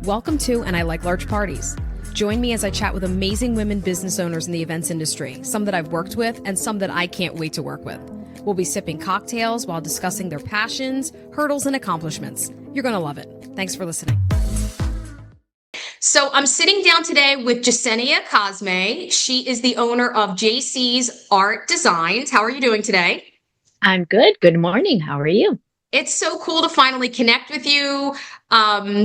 Welcome to And I Like Large Parties. Join me as I chat with amazing women business owners in the events industry, some that I've worked with and some that I can't wait to work with. We'll be sipping cocktails while discussing their passions, hurdles, and accomplishments. You're going to love it. Thanks for listening. So I'm sitting down today with Jessenia Cosme. She is the owner of JC's Art Designs. How are you doing today? I'm good. Good morning. How are you? It's so cool to finally connect with you.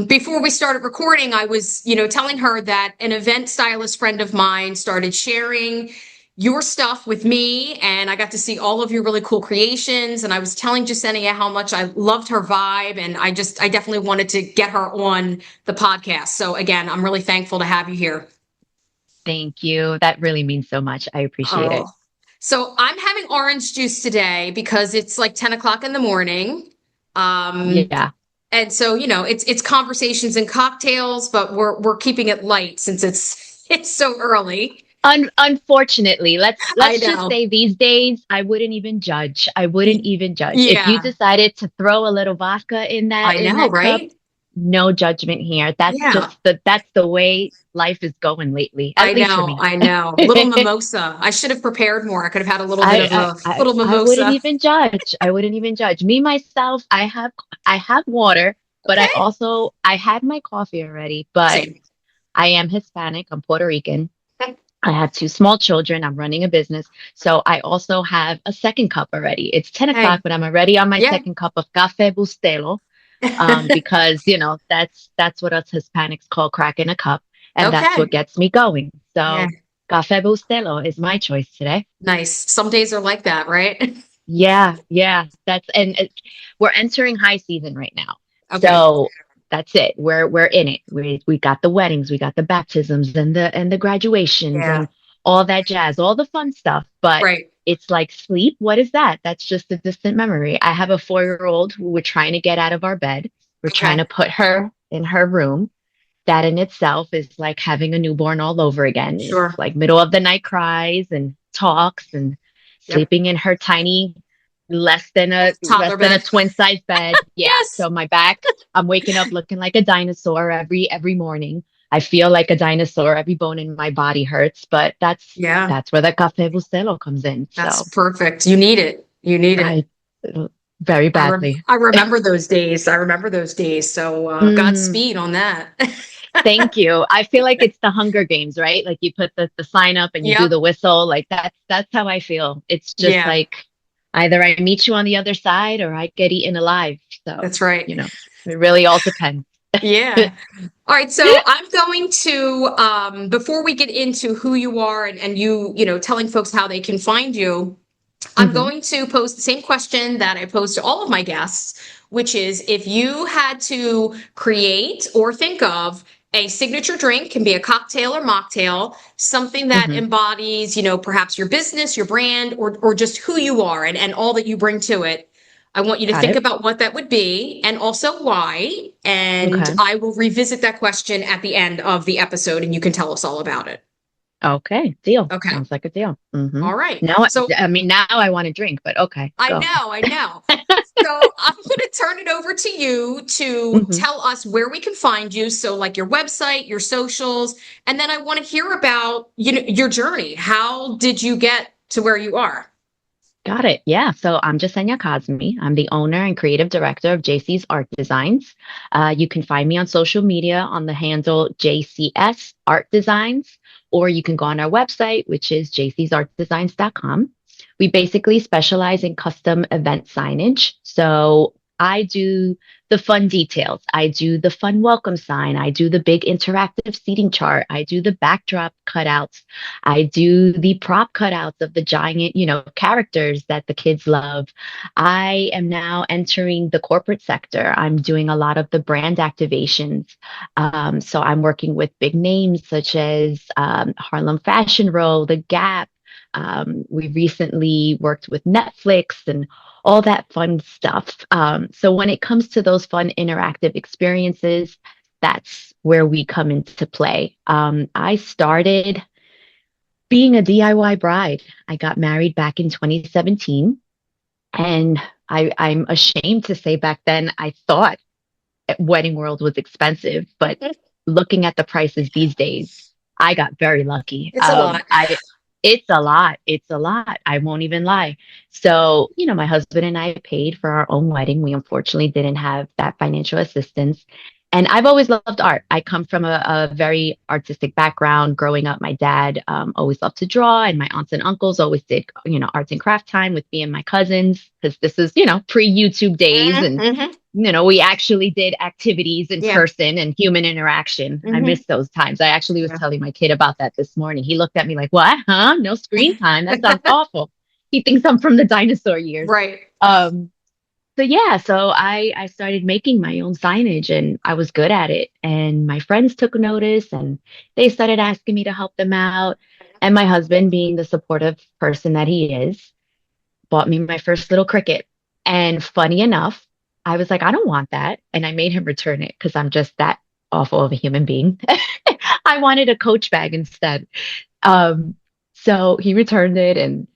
Before we started recording, I was, telling her that an event stylist friend of mine started sharing your stuff with me, and I got to see all of your really cool creations. And I was telling Jessenia how much I loved her vibe, and I definitely wanted to get her on the podcast. So again, I'm really thankful to have you here. Thank you. That really means so much. I appreciate it. Oh, so I'm having orange juice today because it's like 10 o'clock in the morning. Um, Yeah. and so, it's conversations and cocktails, but we're keeping it light since it's so early. Unfortunately, I let's just know. say these days I wouldn't even judge. I wouldn't even judge. If you Yeah, decided to throw a little vodka in that I in know, that cup, right? no judgment here. Yeah, That's the way life is going lately, I at least for know, me. I know. Little mimosa. I should have prepared more. I could have had a little bit of a little I wouldn't mimosa. even judge. I wouldn't even judge. Me myself, I have water, but Okay. I had my coffee already, but Same. I am Hispanic. I'm Puerto Rican. I have two small children. I'm running a business. So I also have a second cup already. It's 10 o'clock, Hey, but I'm already on my yeah. second cup of Café Bustelo, because, that's what us Hispanics call cracking a cup. And that's what Okay. gets me going. Yeah. So Café Bustelo is my choice today. Nice. Some days are like that, right? Yeah, yeah. We're entering high season right now. Okay. So that's it. We're in it. We got the weddings, we got the baptisms and the graduations Yeah. and all that jazz, all the fun stuff. But Right. it's like sleep. What is that? That's just a distant memory. I have a 4-year-old who we're trying to get out of our bed. We're trying Okay. to put her in her room. That in itself is like having a newborn all over again. It's Sure. like middle of the night cries and talks and Yep. sleeping in her tiny Toddler less than a bed. twin size bed. Yeah. Yes. So my back, I'm waking up looking like a dinosaur every morning. I feel like a dinosaur. Every bone in my body hurts, but Yeah. that's where the Café Bustelo comes in. That's So perfect. You need it. You need it. I very badly. I remember those days. I remember those days. So Mm, Godspeed on that. thank you. I feel like it's the Hunger Games, right? Like you put the sign up and you do Yep. the whistle. Like that's how I feel. It's just Yeah, like either I meet you on the other side or I get eaten alive. So, that's right. it really all depends. Yeah. All right. So I'm going to, before we get into who you are and you, telling folks how they can find you, I'm Hmm. going to pose the same question that I pose to all of my guests, which is if you had to create or think of a signature drink, can be a cocktail or mocktail, something that Hmm. embodies, perhaps your business, your brand, or just who you are and all that you bring to it. I want you to Got think it. about what that would be and also why. And Okay. I will revisit that question at the end of the episode and you can tell us all about it. Okay. Deal. Okay. Sounds like a deal. Hmm. All right. Now, So now I want to drink, but okay, go. I know. So I'm going to turn it over to you to Hmm. tell us where we can find you. So like your website, your socials, and then I want to hear about, your journey. How did you get to where you are? Got it. Yeah. So I'm Jessenia Cosme. I'm the owner and creative director of JC's Art Designs. You can find me on social media on the handle JCS Art Designs, or you can go on our website, which is jcsartdesigns.com. We basically specialize in custom event signage. So I do the fun details. I do the fun welcome sign. I do the big interactive seating chart. I do the backdrop cutouts. I do the prop cutouts of the giant, characters that the kids love. I am now entering the corporate sector. I'm doing a lot of the brand activations. So I'm working with big names such as Harlem Fashion Row, The Gap. We recently worked with Netflix and all that fun stuff. So when it comes to those fun interactive experiences, that's where we come into play. I started being a DIY bride. I got married back in 2017, and I'm ashamed to say back then I thought Wedding World was expensive, but looking at the prices these days, I got very lucky. It's a lot. It's a lot. It's a lot. I won't even lie. So, my husband and I paid for our own wedding. We unfortunately didn't have that financial assistance. And I've always loved art. I come from a very artistic background. Growing up, my dad always loved to draw, and my aunts and uncles always did, arts and craft time with me and my cousins, because this is, pre-YouTube days, and Mm-hmm. we actually did activities in Yeah. person and human interaction. I Hmm. miss those times. I actually was Yeah. telling my kid about that this morning. He looked at me like, "What? Huh? No screen time? That sounds awful." He thinks I'm from the dinosaur years. Right. Um, so yeah, so I started making my own signage, and I was good at it. And my friends took notice, and they started asking me to help them out. And my husband, being the supportive person that he is, bought me my first little cricket. And funny enough, I was like, I don't want that. And I made him return it because I'm just that awful of a human being. I wanted a Coach bag instead. Um, so he returned it, and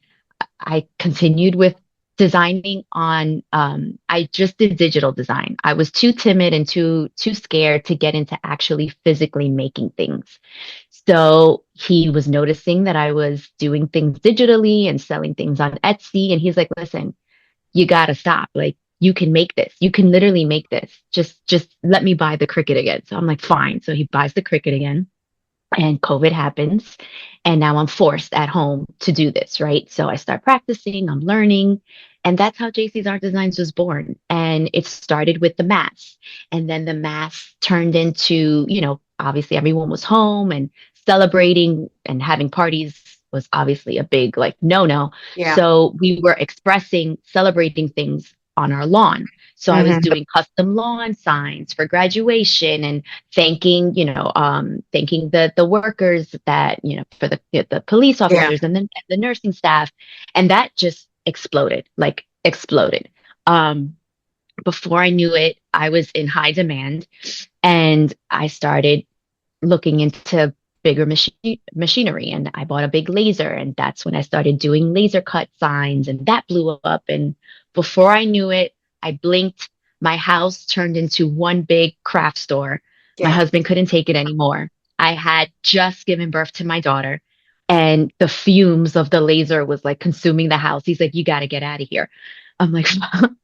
I continued with designing on I just did digital design. I was too timid and too scared to get into actually physically making things. So he was noticing that I was doing things digitally and selling things on Etsy, and he's like, "Listen, you got to stop. Like, you can make this. You can literally make this. Just let me buy the Cricut again." So I'm like, "Fine." So he buys the Cricut again, and COVID happens. And now I'm forced at home to do this, right? So I start practicing, I'm learning. And that's how JC's Art Designs was born. And it started with the mass. And then the mass turned into, obviously everyone was home, and celebrating and having parties was obviously a big, like, no. Yeah. So we were expressing, celebrating things on our lawn. So I was Hmm. doing custom lawn signs for graduation, and thanking the workers, that, for the police Yeah. officers, and then the nursing staff. And that just exploded, like exploded. Um, Before I knew it, I was in high demand, and I started looking into bigger machinery, and I bought a big laser, and that's when I started doing laser cut signs, and that blew up. And before I knew it, I blinked, my house turned into one big craft store. My Yeah. husband couldn't take it anymore. I had just given birth to my daughter, and the fumes of the laser was like consuming the house. He's like, "You got to get out of here." I'm like,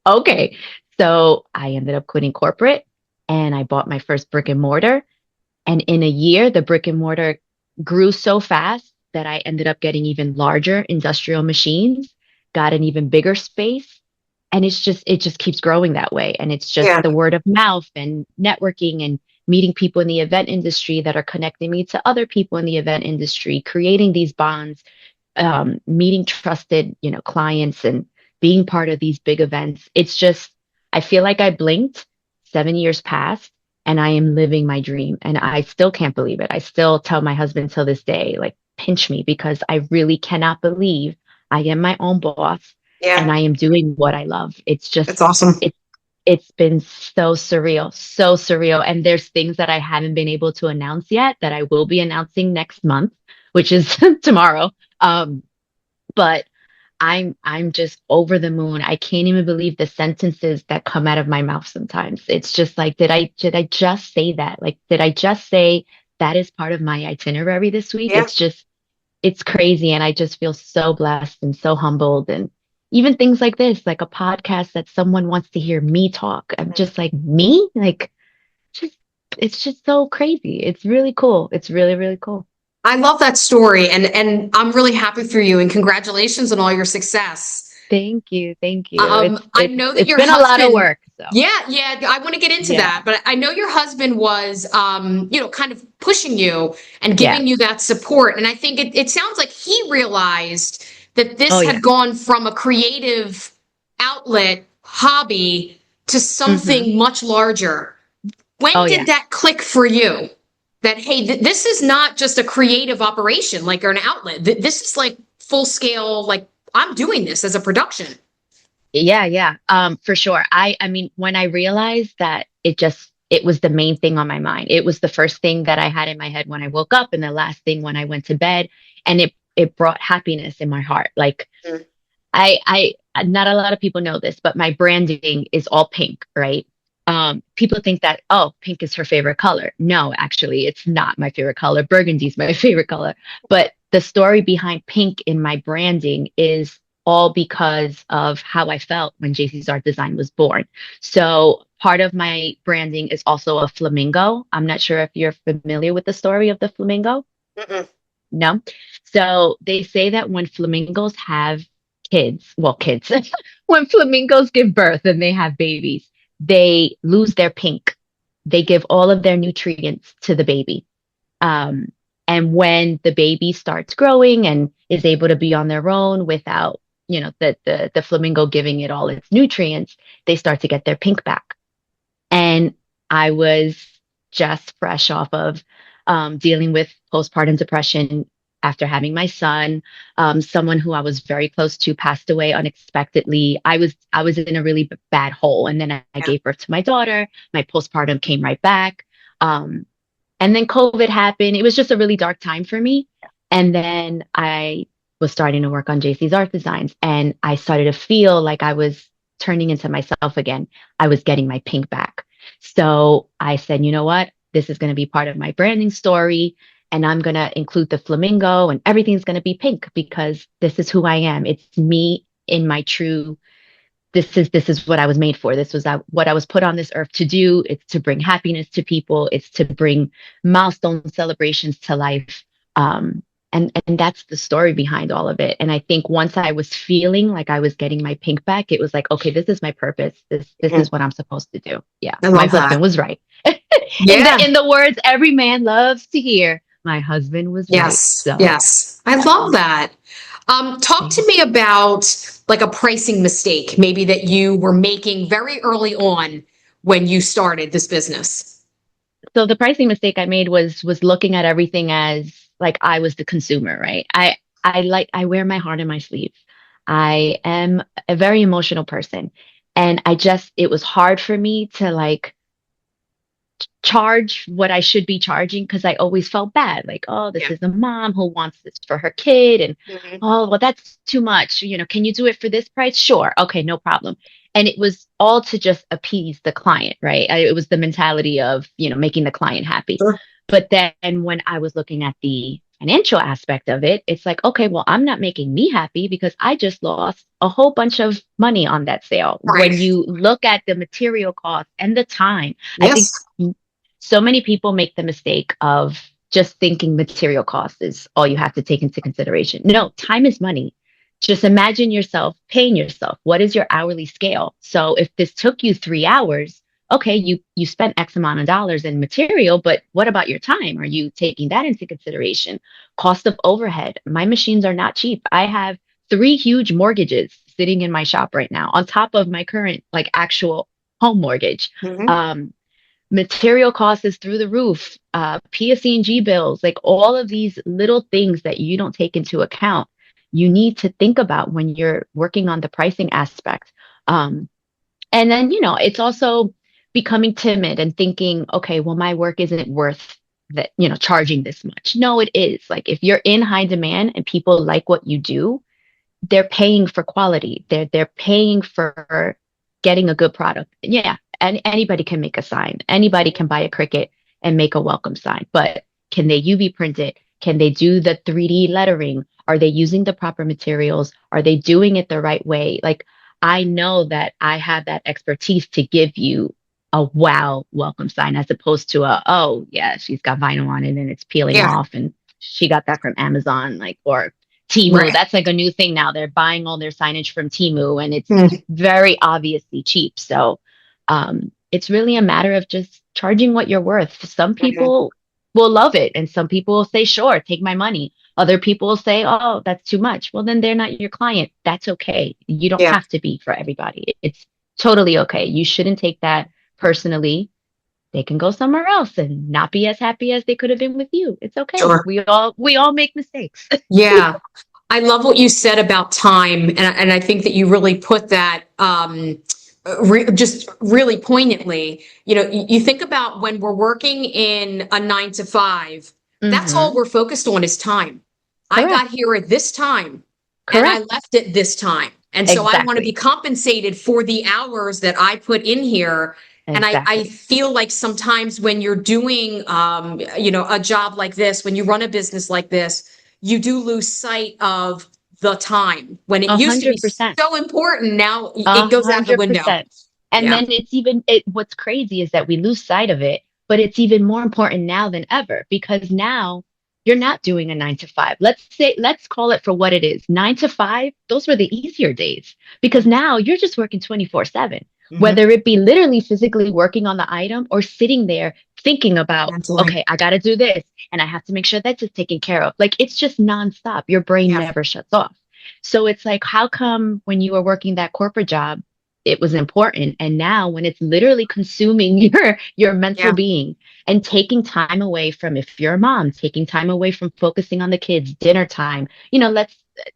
"Okay." So I ended up quitting corporate, and I bought my first brick and mortar, and in a year, the brick and mortar grew so fast that I ended up getting even larger industrial machines, got an even bigger space. And it just keeps growing that way. And it's just Yeah. the word of mouth and networking and meeting people in the event industry that are connecting me to other people in the event industry, creating these bonds, meeting trusted, clients, and being part of these big events. It's just, I feel like I blinked, 7 years passed, and I am living my dream. And I still can't believe it. I still tell my husband till this day, like, pinch me, because I really cannot believe I am my own boss, and Yeah. I am doing what I love. It's That's just, awesome. it's been so surreal, so surreal. And there's things that I haven't been able to announce yet that I will be announcing next month, which is tomorrow. Um, but I'm just over the moon. I can't even believe the sentences that come out of my mouth sometimes. It's just like, did I just say that? Like, did I just say that is part of my itinerary this week? Yeah. It's crazy. And I just feel so blessed and so humbled. And even things like this, like a podcast that someone wants to hear me talk. I'm just like, me? Like, just, it's just so crazy. It's really cool. It's really, really cool. I love that story, and I'm really happy for you, and congratulations on all your success. Thank you. Thank you. It's I it's know that it's your been a lot of husband, work. So yeah, yeah, I want to get into yeah. that, but I know your husband was, kind of pushing you and Yeah. giving you that support. And I think it sounds like he realized that this Oh had yeah. gone from a creative outlet hobby to Hmm. something much larger. When Oh did yeah. that click for you? That, hey, this is not just a creative operation, like, or an outlet. This is like full scale, like, I'm doing this as a production. Yeah, yeah. For sure. I mean, when I realized that, it was the main thing on my mind. It was the first thing that I had in my head when I woke up, and the last thing when I went to bed. And it brought happiness in my heart. Like, I not a lot of people know this, but my branding is all pink, right? People think that, oh, pink is her favorite color. No, actually, it's not my favorite color. Burgundy is my favorite color. But the story behind pink in my branding is all because of how I felt when JC's Art Design was born. So part of my branding is also a flamingo. I'm not sure if you're familiar with the story of the flamingo. Mm-mm. No. So they say that when flamingos have kids, well, kids, when flamingos give birth and they have babies, they lose their pink. They give all of their nutrients to the baby. Um, and when the baby starts growing and is able to be on their own without, the flamingo giving it all its nutrients, they start to get their pink back. And I was just fresh off of dealing with postpartum depression after having my son. Someone who I was very close to passed away unexpectedly. I was in a really bad hole, and then I Yeah. gave birth to my daughter. My postpartum came right back, and then COVID happened. It was just a really dark time for me. And then I was starting to work on JC's Art Designs, and I started to feel like I was turning into myself again. I was getting my pink back. So I said, you know what? This is going to be part of my branding story. And I'm going to include the flamingo and everything's going to be pink because this is who I am. It's me in my true, this is what I was made for. This was what I was put on this earth to do. It's to bring happiness to people. It's to bring milestone celebrations to life. And that's the story behind all of it. And I think once I was feeling like I was getting my pink back, it was like, okay, this is my purpose. This Mhm. is what I'm supposed to do. Yeah, I my love that. husband was right. Yeah. In the words every man loves to hear, my husband was right. Yes. So Yes. I love that. Talk to me about like a pricing mistake, maybe that you were making very early on when you started this business. so the pricing mistake I made was looking at everything as like I was the consumer, right? I wear my heart in my sleeve. I am a very emotional person. And it was hard for me to like charge what I should be charging because I always felt bad. Like, oh, this Yeah. is a mom who wants this for her kid. And Mhm. oh, well, that's too much. Can you do it for this price? Sure. Okay, no problem. And it was all to just appease the client, right? It was the mentality of, making the client happy. Sure. But then when I was looking at the financial aspect of it, it's like, okay, well, I'm not making me happy because I just lost a whole bunch of money on that sale. Right. When you look at the material cost and the time, I think Yes. so many people make the mistake of just thinking material cost is all you have to take into consideration. No, time is money. Just imagine yourself paying yourself. What is your hourly scale? So if this took you 3 hours, okay, you spent X amount of dollars in material, but what about your time? Are you taking that into consideration? Cost of overhead. My machines are not cheap. I have 3 huge mortgages sitting in my shop right now, on top of my current like actual home mortgage. Mhm. Um, Material costs is through the roof, PSE&G bills, like all of these little things that you don't take into account, you need to think about when you're working on the pricing aspect. And then, it's also becoming timid and thinking, okay, well, my work isn't worth that, charging this much. No, it is. Like if you're in high demand and people like what you do, they're paying for quality. They're paying for getting a good product. Yeah, and anybody can make a sign. Anybody can buy a Cricut and make a welcome sign. But can they UV print it? Can they do the 3D lettering? Are they using the proper materials? Are they doing it the right way? Like I know that I have that expertise to give you a wow welcome sign as opposed to oh yeah, she's got vinyl on it and it's peeling Yeah. off and she got that from Amazon, like, or Timu. Right. That's like a new thing now. They're buying all their signage from Timu and it's Mm. very obviously cheap. So it's really a matter of just charging what you're worth. Some Mhm. people will love it and some people will say, sure, take my money. Other people will say, oh, that's too much. Well, then they're not your client. That's okay. You don't Yeah. have to be for everybody. It's totally okay. You shouldn't take that personally. They can go somewhere else and not be as happy as they could have been with you. It's okay. Sure. We all make mistakes. Yeah. I love what you said about time, and I think that you really put that just really poignantly. You think about when we're working in a 9 to 5, that's all Hmm. we're focused on is time. I got Correct. here at this time, and I Correct. left at this time, and so I want to be Exactly. compensated for the hours that I put in here. And I Exactly. feel like sometimes when you're doing, a job like this, when you run a business like this, you do lose sight of the time. When it A used to be hundred percent. so important, now A it goes out the hundred window. percent. And Yeah, then what's crazy is that we lose sight of it, but it's even more important now than ever because now you're not doing a 9 to 5. Let's call it for what it is. 9 to 5, those were the easier days because now you're just working 24/7, hmm, whether it be literally physically working on the item or sitting there thinking about, mentally. okay, I got to do this and I have to make sure that's just taken care of. Like it's just nonstop. Your brain Yeah, never shuts off. So it's like, how come when you were working that corporate job, it was important, and now when it's literally consuming your mental yeah, being and taking time away from, if you're a mom, taking time away from focusing on the kids, dinner time,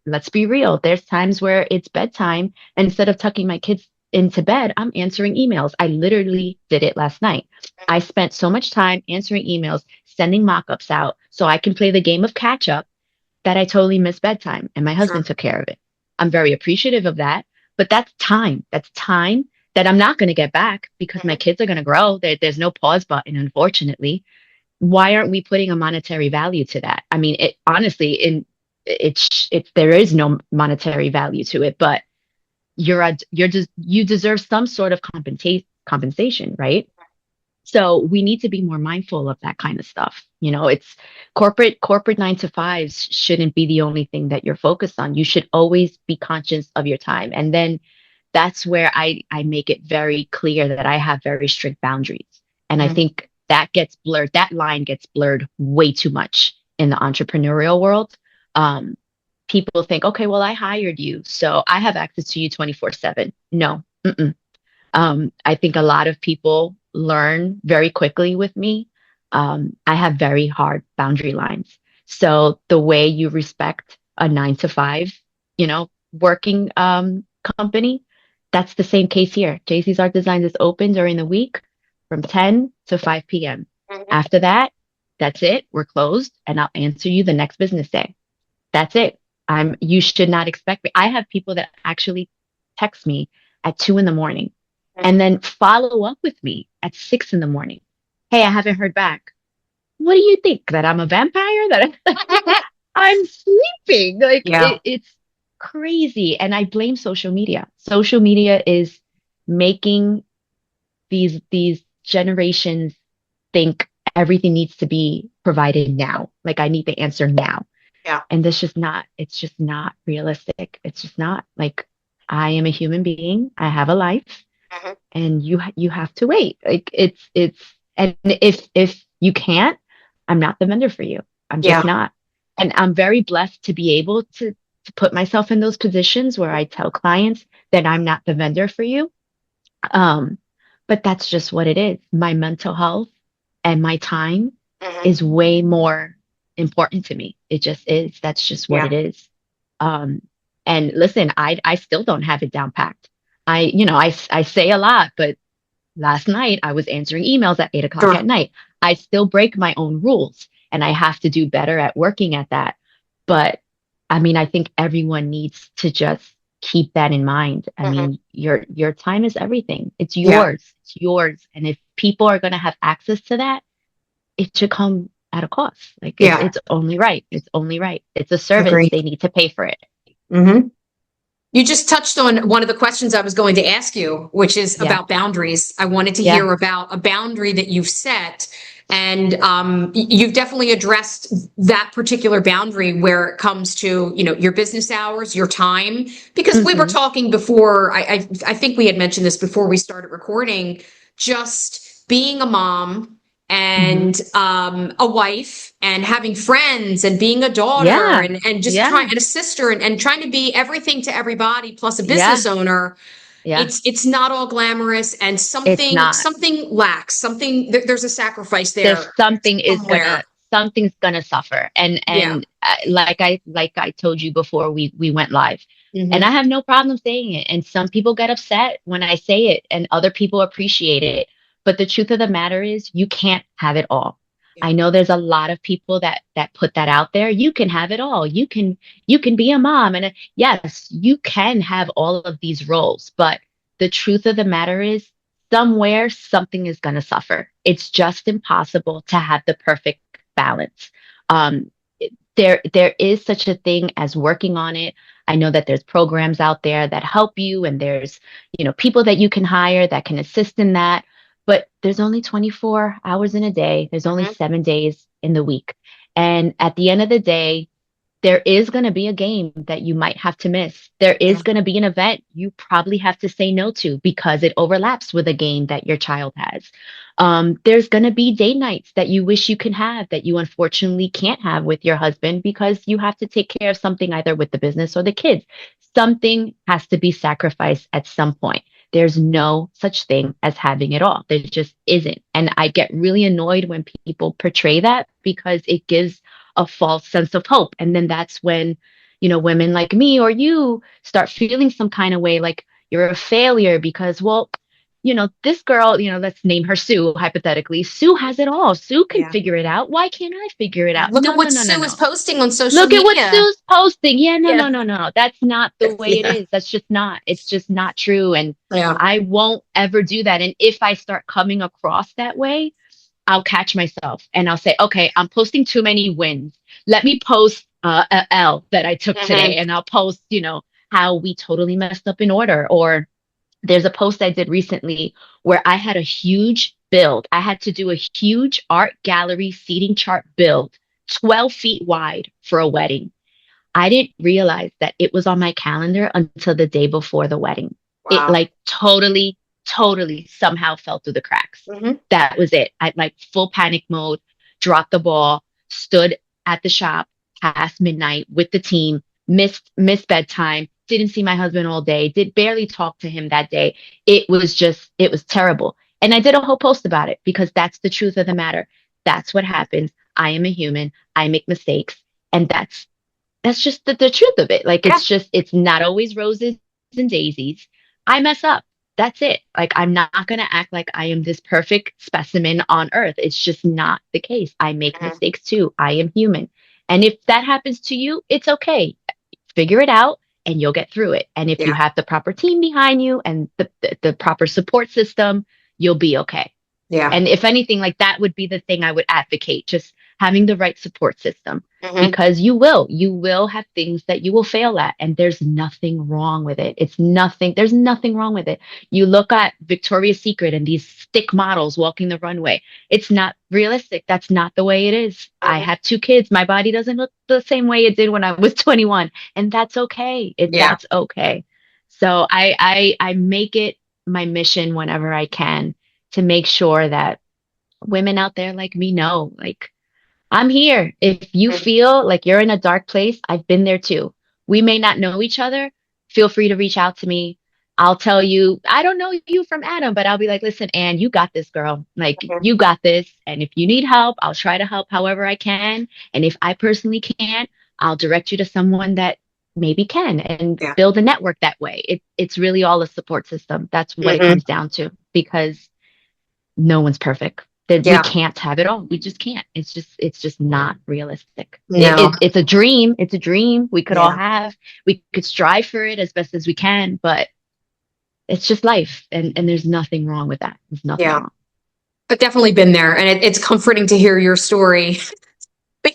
let's be real. There's times where it's bedtime, and instead of tucking my kids into bed, I'm answering emails. I literally did it last night. I spent so much time answering emails, sending mock-ups out so I can play the game of catch up that I totally missed bedtime and my husband sure. took care of it. I'm very appreciative of that, but that's time. That's time that I'm not going to get back because my Mhm. kids are going to grow. There's no pause button, unfortunately. Why aren't we putting a monetary value to that? I mean, it honestly, there is no monetary value to it, but you deserve some sort of compensation, right? So we need to be more mindful of that kind of stuff. It's corporate 9 to 5s shouldn't be the only thing that you're focused on. You should always be conscious of your time. And then that's where I make it very clear that I have very strict boundaries. And I Mhm. think that line gets blurred way too much in the entrepreneurial world. Um, People think, okay, well, I hired you, so I have access to you 24/7. No, mm-mm. I think a lot of people learn very quickly with me. I have very hard boundary lines. So the way you respect a 9 to 5, working company, that's the same case here. JC's Art Designs is open during the week from 10 to 5 p.m. Mhm. After that, that's it. We're closed, and I'll answer you the next business day. That's it. You should not expect me. I have people that actually text me at 2 in the morning and then follow up with me at 6 in the morning. Hey, I haven't heard back. What do you think? That I'm a vampire? I'm sleeping? Like Yeah, it's crazy. And I blame social media. Social media is making these generations think everything needs to be provided now. Like I need the answer now. yeah. And it's just not realistic. It's just not. Like I am a human being. I have a life Mhm. and you have to wait. Like it's and if you can't, I'm not the vendor for you. I'm just Yeah. not. And I'm very blessed to be able to put myself in those positions where I tell clients that I'm not the vendor for you. Um, but that's just what it is. My mental health and my time Mhm. is way more important to me. It just is. That's just what it Yeah. is. Um, and listen, I still don't have it down packed. I say a lot, but last night I was answering emails at 8 o'clock Sure. at night. I still break my own rules and I have to do better at working at that. But I mean, I think everyone needs to just keep that in mind. I Mhm. mean, your time is everything. It's Yeah. yours. It's yours. And if people are going to have access to that, it should come at a cost. Like Yeah. it's only right. It's only right. It's a service. Agreed. They need to pay for it. Hmm. You just touched on one of the questions I was going to ask you, which is Yeah. about boundaries. I wanted to Yeah. hear about a boundary that you've set, and you've definitely addressed that particular boundary where it comes to your business hours, your time. Because we were Hmm. talking before, I think we had mentioned this before we started recording, just being a mom Hmm. and a wife and having friends and being a daughter Yeah. and just trying Yeah. and a sister and trying to be everything to everybody plus a Yeah. business owner. Yeah. It's not all glamorous and It's not. something lacks something there's a sacrifice There's there somewhere. something's gonna suffer. And Yeah. like I told you before we went live. And I Hmm. have no problem saying it. And some people get upset when I say it and other people appreciate it. But the truth of the matter is you can't have it all. Yeah. I know there's a lot of people that put that out there. You can have it all. You can be a mom yes, you can have all of these roles, but the truth of the matter is somewhere something is going to suffer. It's just impossible to have the perfect balance. Um, there is such a thing as working on it. I know that there's programs out there that help you, and there's, people that you can hire that can assist in that. But there's only 24 hours in a day. There's only Mhm. 7 days in the week. And at the end of the day, there is going to be a game that you might have to miss. There Yeah. is going to be an event you probably have to say no to because it overlaps with a game that your child has. There's going to be date nights that you wish you can have that you unfortunately can't have with your husband because you have to take care of something either with the business or the kids. Something has to be sacrificed at some point. There's no such thing as having it all. There just isn't. And I get really annoyed when people portray that because it gives a false sense of hope. And then that's when, women like me or you start feeling some kind of way like you're a failure because, well, this girl, let's name her Sue, hypothetically. Sue has it all. Sue can Yeah. figure it out. Why can't I figure it out? Look No, at no, what no, no, Sue is no. posting on social Look at what media. Sue's posting. Yeah, no, Yeah. no, no, no. That's not the way it Yeah. is. That's just not. It's just not true. And Yeah. I won't ever do that. And if I start coming across that way, I'll catch myself and I'll say, okay, I'm posting too many wins. Let me post a L that I took Hmm. today, and I'll post, how we totally messed up in order. Or there's a post I did recently where I had a huge build. I had to do a huge art gallery seating chart build, 12 feet wide for a wedding. I didn't realize that it was on my calendar until the day before the wedding. It Wow. like totally, totally somehow fell through the cracks. Hmm. That was it. I like full panic mode, dropped the ball, stood at the shop past midnight with the team, missed bedtime, didn't see my husband all day, did barely talk to him that day. It was terrible. And I did a whole post about it because that's the truth of the matter. That's what happens. I am a human. I make mistakes. And that's just the truth of it. Like, Yeah. it's not always roses and daisies. I mess up. That's it. Like, I'm not going to act like I am this perfect specimen on earth. It's just not the case. I make Mhm. mistakes too. I am human. And if that happens to you, it's okay. Figure it out and you'll get through it. And if you Yeah. have the proper team behind you and the proper support system, you'll be okay. Yeah. And if anything, like that would be the thing I would advocate, just having the right support system Hmm. because you will have things that you will fail at. And there's nothing wrong with it. There's nothing wrong with it. You look at Victoria's Secret and these stick models walking the runway. It's not realistic. That's not the way it is. I Hmm. have 2 kids. My body doesn't look the same way it did when I was 21. And that's okay. Yeah. That's okay. So I make it my mission whenever I can to make sure that women out there like me know, like, I'm here. If you Mhm. feel like you're in a dark place, I've been there too. We may not know each other. Feel free to reach out to me. I'll tell you, I don't know you from Adam, but I'll be like, listen, Anne, you got this, girl. Like, Mhm. you got this. And if you need help, I'll try to help however I can. And if I personally can't, I'll direct you to someone that maybe can and Yeah. build a network that way. It's really all a support system. That's what it Hmm. comes down to because no one's perfect. That we Yeah. can't have it all. We just can't. It's just not realistic. No. It's a dream. It's a dream we could all Yeah. have. We could strive for it as best as we can, but it's just life. And there's nothing wrong with that. There's nothing Yeah. wrong. I've definitely been there, and it's comforting to hear your story.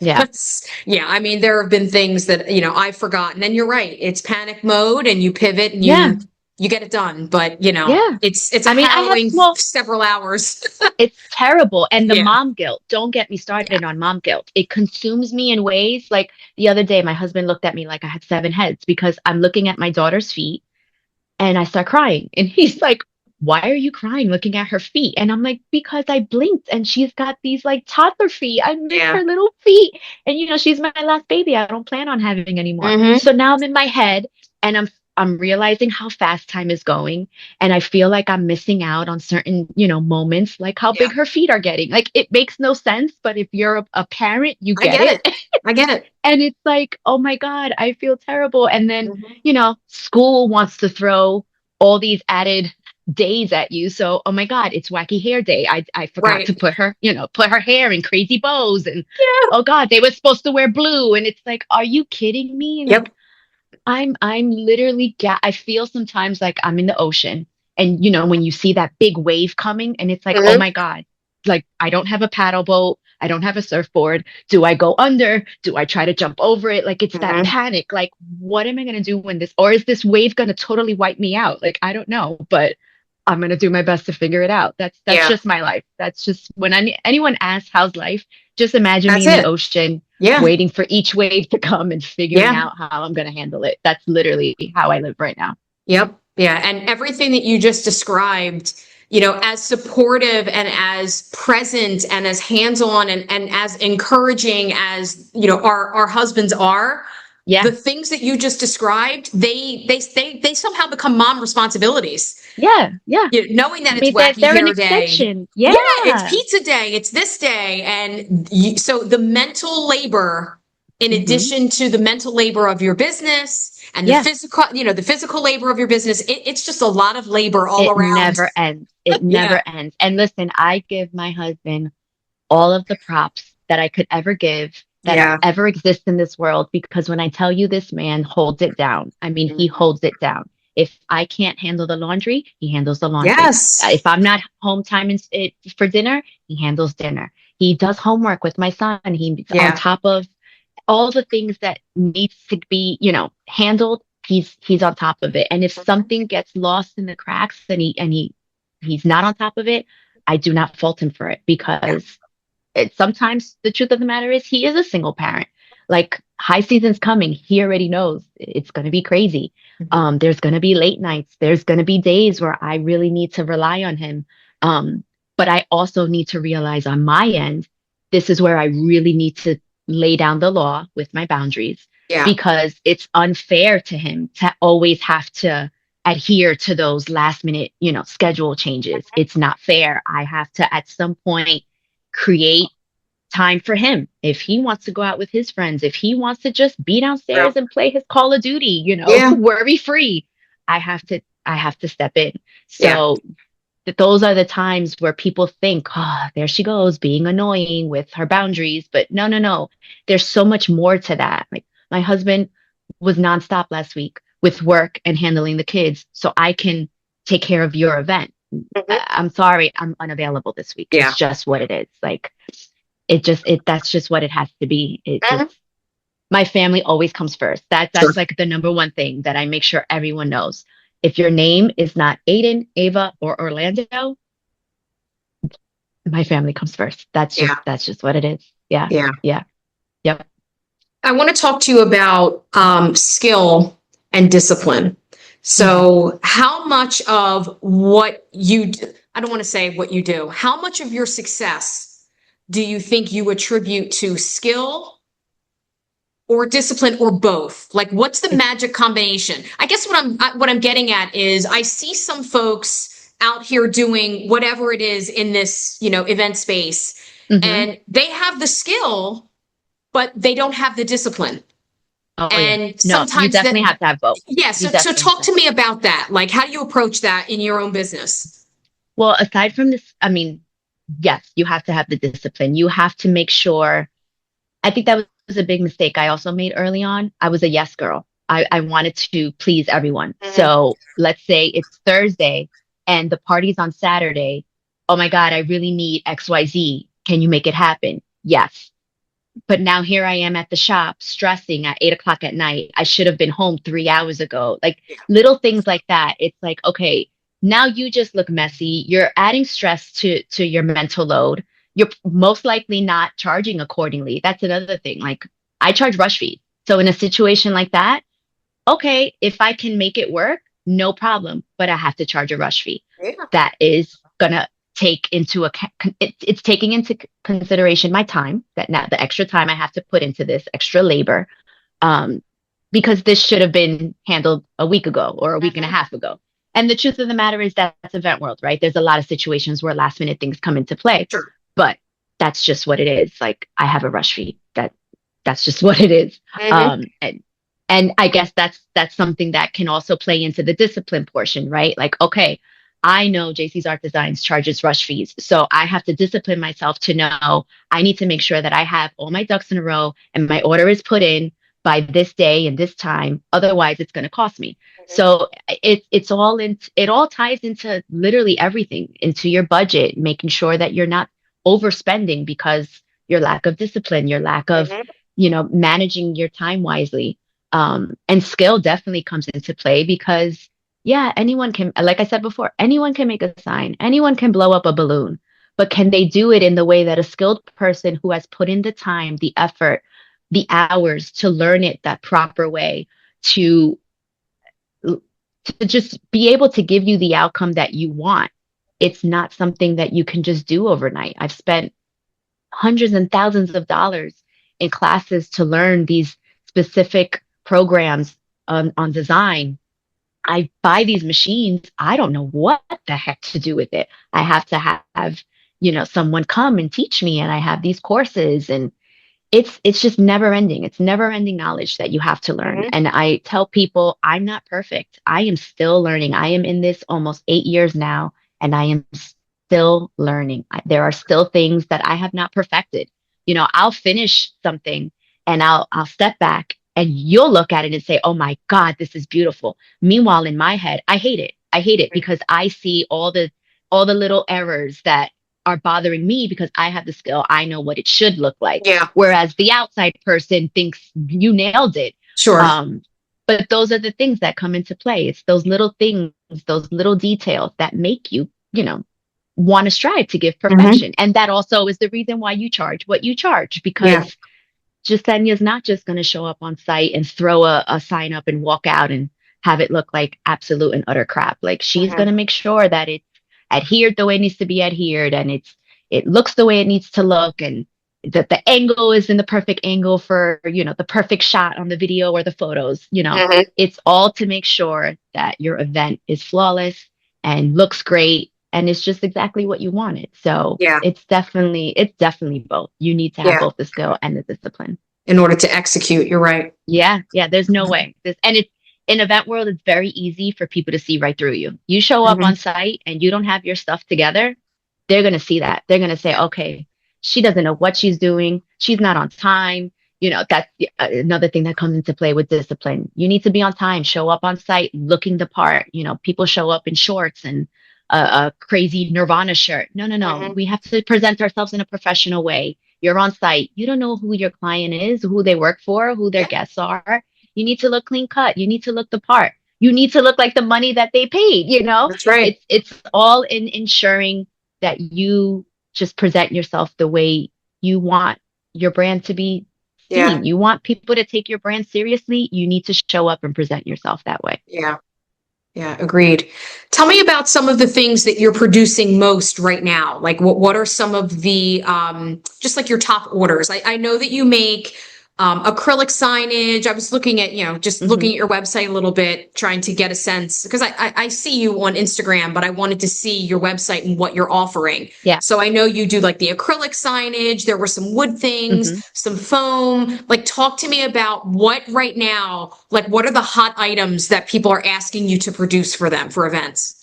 Yeah. Because, yeah, I mean, there have been things that, I've forgotten. And you're right. It's panic mode and you pivot and Yeah. you get it done. But, Yeah. it's a I mean, I have harrowing small several hours. It's terrible. And the Yeah. mom guilt, don't get me Yeah. started on mom guilt. It consumes me in ways like the other day, my husband looked at me like I had 7 heads because I'm looking at my daughter's feet and I start crying. And he's like, why are you crying looking at her feet? And I'm like, because I blinked and she's got these like toddler feet. I miss Yeah. her little feet. And she's my last baby. I don't plan on having any more. Hmm. So now I'm in my head and I'm realizing how fast time is going. And I feel like I'm missing out on certain, moments, like how Yeah. big her feet are getting. Like it makes no sense, but if you're a parent, you I get get it. it. I get it. And it's like, oh my God, I feel terrible. And then, Hmm. school wants to throw all these added days at you. So, oh my God, it's wacky hair day. I forgot Right. to put her hair in crazy bows. And Yeah. oh God, they were supposed to wear blue. And it's like, are you kidding me? Yep. Like, I'm literally, I feel sometimes like I'm in the ocean And, when you see that big wave coming and it's like, oh Hmm. my God, like I don't have a paddle boat. I don't have a surfboard. Do I go under? Do I try to jump over it? Like it's that Hmm. panic. Like, what am I going to do when or is this wave going to totally wipe me out? Like, I don't know, but I'm going to do my best to figure it out. That's Yeah, just my life. That's just when anyone asks how's life, just imagine me that's in the it. ocean Yeah. waiting for each wave to come and figuring Yeah. out how I'm going to handle it. That's literally how I live right now. Yep. Yeah. And everything that you just described, as supportive and as present and as hands-on and as encouraging as, our husbands are, Yeah. the things that you just described, they somehow become mom responsibilities. Yeah. Yeah. Knowing that I it's mean, they're wacky an hair day. extension. Yeah, it's Yeah. pizza day, it's this day. And so the mental labor, in Hmm. addition to the mental labor of your business and Yeah. the physical labor of your business, it's just a lot of labor all It around. never ends. It Yeah. never ends. And listen, I give my husband all of the props that I could ever give, that Yeah. ever exist in this world, because when I tell you this man holds it down, I mean, he Mhm. holds it down. If I can't handle the laundry, he handles the laundry. Yes. If I'm not home time for dinner, he handles dinner. He does homework with my son. He's on Yeah. top of all the things that needs to be, handled. He's on top of it. And if Mhm. something gets lost in the cracks and he's not on top of it, I do not fault him for it, Yeah. because sometimes the truth of the matter is he is a single parent. Like high season's coming. He already knows it's going to be crazy. Mhm. There's going to be late nights. There's going to be days where I really need to rely on him. Um, but I also need to realize on my end, this is where I really need to lay down the law with my boundaries, Yeah. because it's unfair to him to always have to adhere to those last minute, schedule changes. It's not fair. I have to at some point create time for him. If he wants to go out with his friends, if he wants to just be Yeah. downstairs and play his Call of Duty, Yeah. worry free, I have to step in. Yeah. So those are the times where people think, oh, there she goes being annoying with her boundaries. But no, no, no. There's so much more to that. Like my husband was nonstop last week with work and handling the kids, so I can take care of your event. Mhm. I'm sorry, I'm unavailable this week. Yeah. It's just what it is. Like that's just what it has to be. It just Mhm. My family always comes first. That's Sure. like the number one thing that I make sure everyone knows. If your name is not Aiden, Ava, or Orlando, my family comes first. Yeah. That's just what it is. Yeah. Yeah. Yeah. Yep. I want to talk to you about skill and discipline. Hmm. So, how much of what you do, I don't want to say what you do, how much of your success do you think you attribute to skill or discipline or both? Like, what's the It's magic combination? I guess what I'm getting at is I see some folks out here doing whatever it is in this, event space, hmm. and they have the skill, but they don't have the discipline. Oh yeah. And No, you sometimes that, definitely have to have both. yeah. You So definitely have talk to to have me both. about that. Like, how do you approach that in your own business? Well, aside from this, I mean, yes, you have to have the discipline. You have to make sure. I think that was a big mistake I also made early on. I was a yes girl. I wanted to please everyone. Mhm. So let's say it's Thursday and the party's on Saturday. Oh my God, I really need XYZ. Can you make it happen? Yes. But now here I am at the shop stressing at 8 o'clock at night. I should have been home 3 hours ago. Like Yeah. little things like that. It's like, okay, now you just look messy. You're adding stress to your mental load. You're most likely not charging accordingly. That's another thing. Like I charge rush fees. So in a situation like that, okay, if I can make it work, no problem, but I have to charge a rush fee. Yeah. That is gonna take into account, it's taking into consideration my time, that now the extra time I have to put into this extra labor, um, because this should have been handled a week ago or a week and a Mhm. half ago. And the truth of the matter is that's event world, right? There's a lot of situations where last minute things come into play, Sure. but that's just what it is. Like I have a rush fee. That's just what it is. Hmm. And I guess that's something that can also play into the discipline portion, right? Like, okay, I know JC's Art Designs charges rush fees, so I have to discipline myself to know I need to make sure that I have all my ducks in a row and my order is put in by this day and this time. Otherwise, it's going to cost me. So it all ties into literally everything, into your budget, making sure that you're not overspending because your lack of discipline, your lack of, managing your time wisely. And skill definitely comes into play because yeah, anyone can, like I said before, anyone can make a sign, anyone can blow up a balloon, but can they do it in the way that a skilled person who has put in the time, the effort, the hours to learn it that proper way to to just be able to give you the outcome that you want. It's not something that you can just do overnight. I've spent hundreds and thousands of dollars in classes to learn these specific programs on design. I buy these machines. I don't know what the heck to do with it. I have to have, someone come and teach me, and I have these courses, and it's just never ending. It's never ending knowledge that you have to learn. And I tell people I'm not perfect. I am still learning. I am in this almost 8 years now, and I am still learning. There are still things that I have not perfected. I'll finish something and I'll step back and you'll look at it and say, "Oh my God, this is beautiful." Meanwhile, in my head, I hate it. I hate it because I see all the little errors that are bothering me because I have the skill. I know what it should look like. Yeah. Whereas the outside person thinks you nailed it. Sure. But those are the things that come into play. It's those little things, those little details that make you, want to strive to give perfection. And that also is the reason why you charge what you charge, because Jessenia's not just going to show up on site and throw a sign up and walk out and have it look like absolute and utter crap. Like she's going to make sure that it's adhered the way it needs to be adhered, and it looks the way it needs to look, and that the angle is in the perfect angle for, the perfect shot on the video or the photos. It's all to make sure that your event is flawless and looks great. And it's just exactly what you wanted. So it's definitely both. You need to have both the skill and the discipline in order to execute. You're right. Yeah. There's no way. It's in event world. It's very easy for people to see right through you. You show up on site and you don't have your stuff together. They're going to see that. They're going to say, "Okay, she doesn't know what she's doing. She's not on time." That's another thing that comes into play with discipline. You need to be on time, show up on site looking the part. People show up in shorts and a crazy Nirvana shirt. No. We have to present ourselves in a professional way. You're on site. You don't know who your client is, who they work for, who their guests are. You need to look clean cut. You need to look the part. You need to look like the money that they paid. That's right. It's all in ensuring that you just present yourself the way you want your brand to be seen. You want people to take your brand seriously. You need to show up and present yourself that way. Yeah, agreed. Tell me about some of the things that you're producing most right now. Like what are some of the just like your top orders? I know that you make acrylic signage. I was looking at, just looking at your website a little bit, trying to get a sense, because I see you on Instagram, but I wanted to see your website and what you're offering. Yeah. So I know you do like the acrylic signage. There were some wood things, some foam. Like, talk to me about what right now, like what are the hot items that people are asking you to produce for them for events?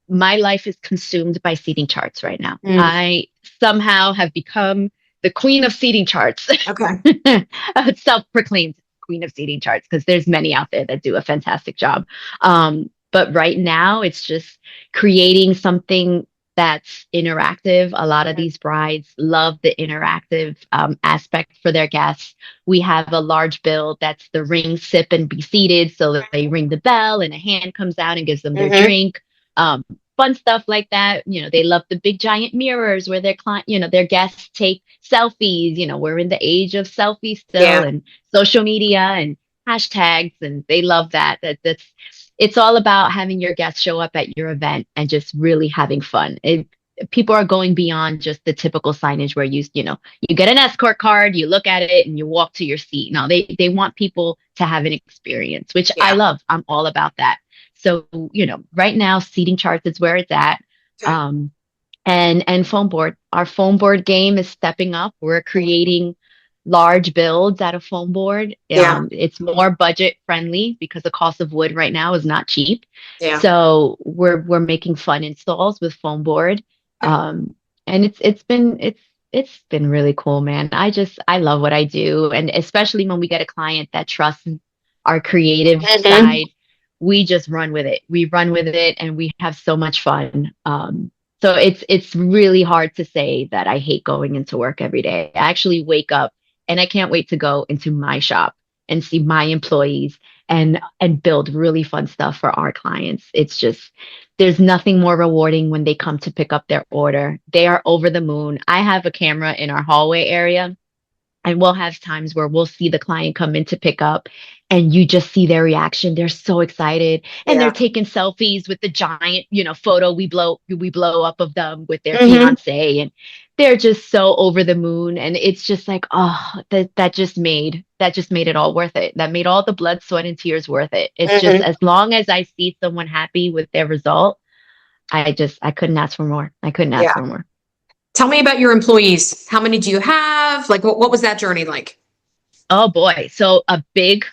My life is consumed by seating charts right now. I somehow have become the queen of seating charts. Okay. Self-proclaimed queen of seating charts, because there's many out there that do a fantastic job. But right now it's just creating something that's interactive. A lot of these brides love the interactive aspect for their guests. We have a large bill that's the ring, sip, and be seated. So that they ring the bell and a hand comes out and gives them their drink. Fun stuff like that. They love the big giant mirrors where their their guests take selfies. We're in the age of selfies still, and social media and hashtags, and they love that. It's all about having your guests show up at your event and just really having fun. People are going beyond just the typical signage where you get an escort card, you look at it, and you walk to your seat. No, they want people to have an experience, which I love. I'm all about that. So, right now, seating charts is where it's at. And foam board. Our foam board game is stepping up. We're creating large builds out of foam board. It's more budget friendly because the cost of wood right now is not cheap. So we're making fun installs with foam board. And it's been really cool, man. I love what I do. And especially when we get a client that trusts our creative Mhm. side, we just run with it. We run with it and we have so much fun. So it's really hard to say that I hate going into work every day. I actually wake up and I can't wait to go into my shop and see my employees and build really fun stuff for our clients. It's just there's nothing more rewarding when they come to pick up their order. They are over the moon. I have a camera in our hallway area, and we'll have times where we'll see the client come in to pick up, and you just see their reaction. They're so excited, and they're Yeah. taking selfies with the giant, photo we blow up of them with their Hmm. fiance, and they're just so over the moon. And it's just like, oh, that just made it all worth it. That made all the blood, sweat, and tears worth it. It's just Hmm. as long as I see someone happy with their result, I couldn't ask for more. I couldn't ask Yeah. for more. Tell me about your employees. How many do you have? Like, what was that journey like? Oh boy. So a big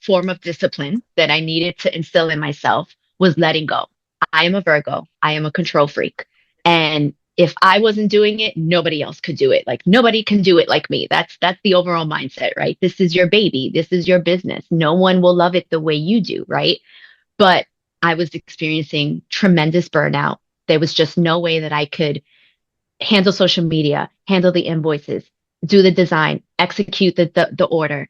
form of discipline that I needed to instill in myself was letting go. I am a Virgo. I am a control freak. And if I wasn't doing it, nobody else could do it. Like nobody can do it like me. That's the overall mindset, right? This is your baby. This is your business. No one will love it the way you do, right? But I was experiencing tremendous burnout. There was just no way that I could handle social media, handle the invoices, do the design, execute the order,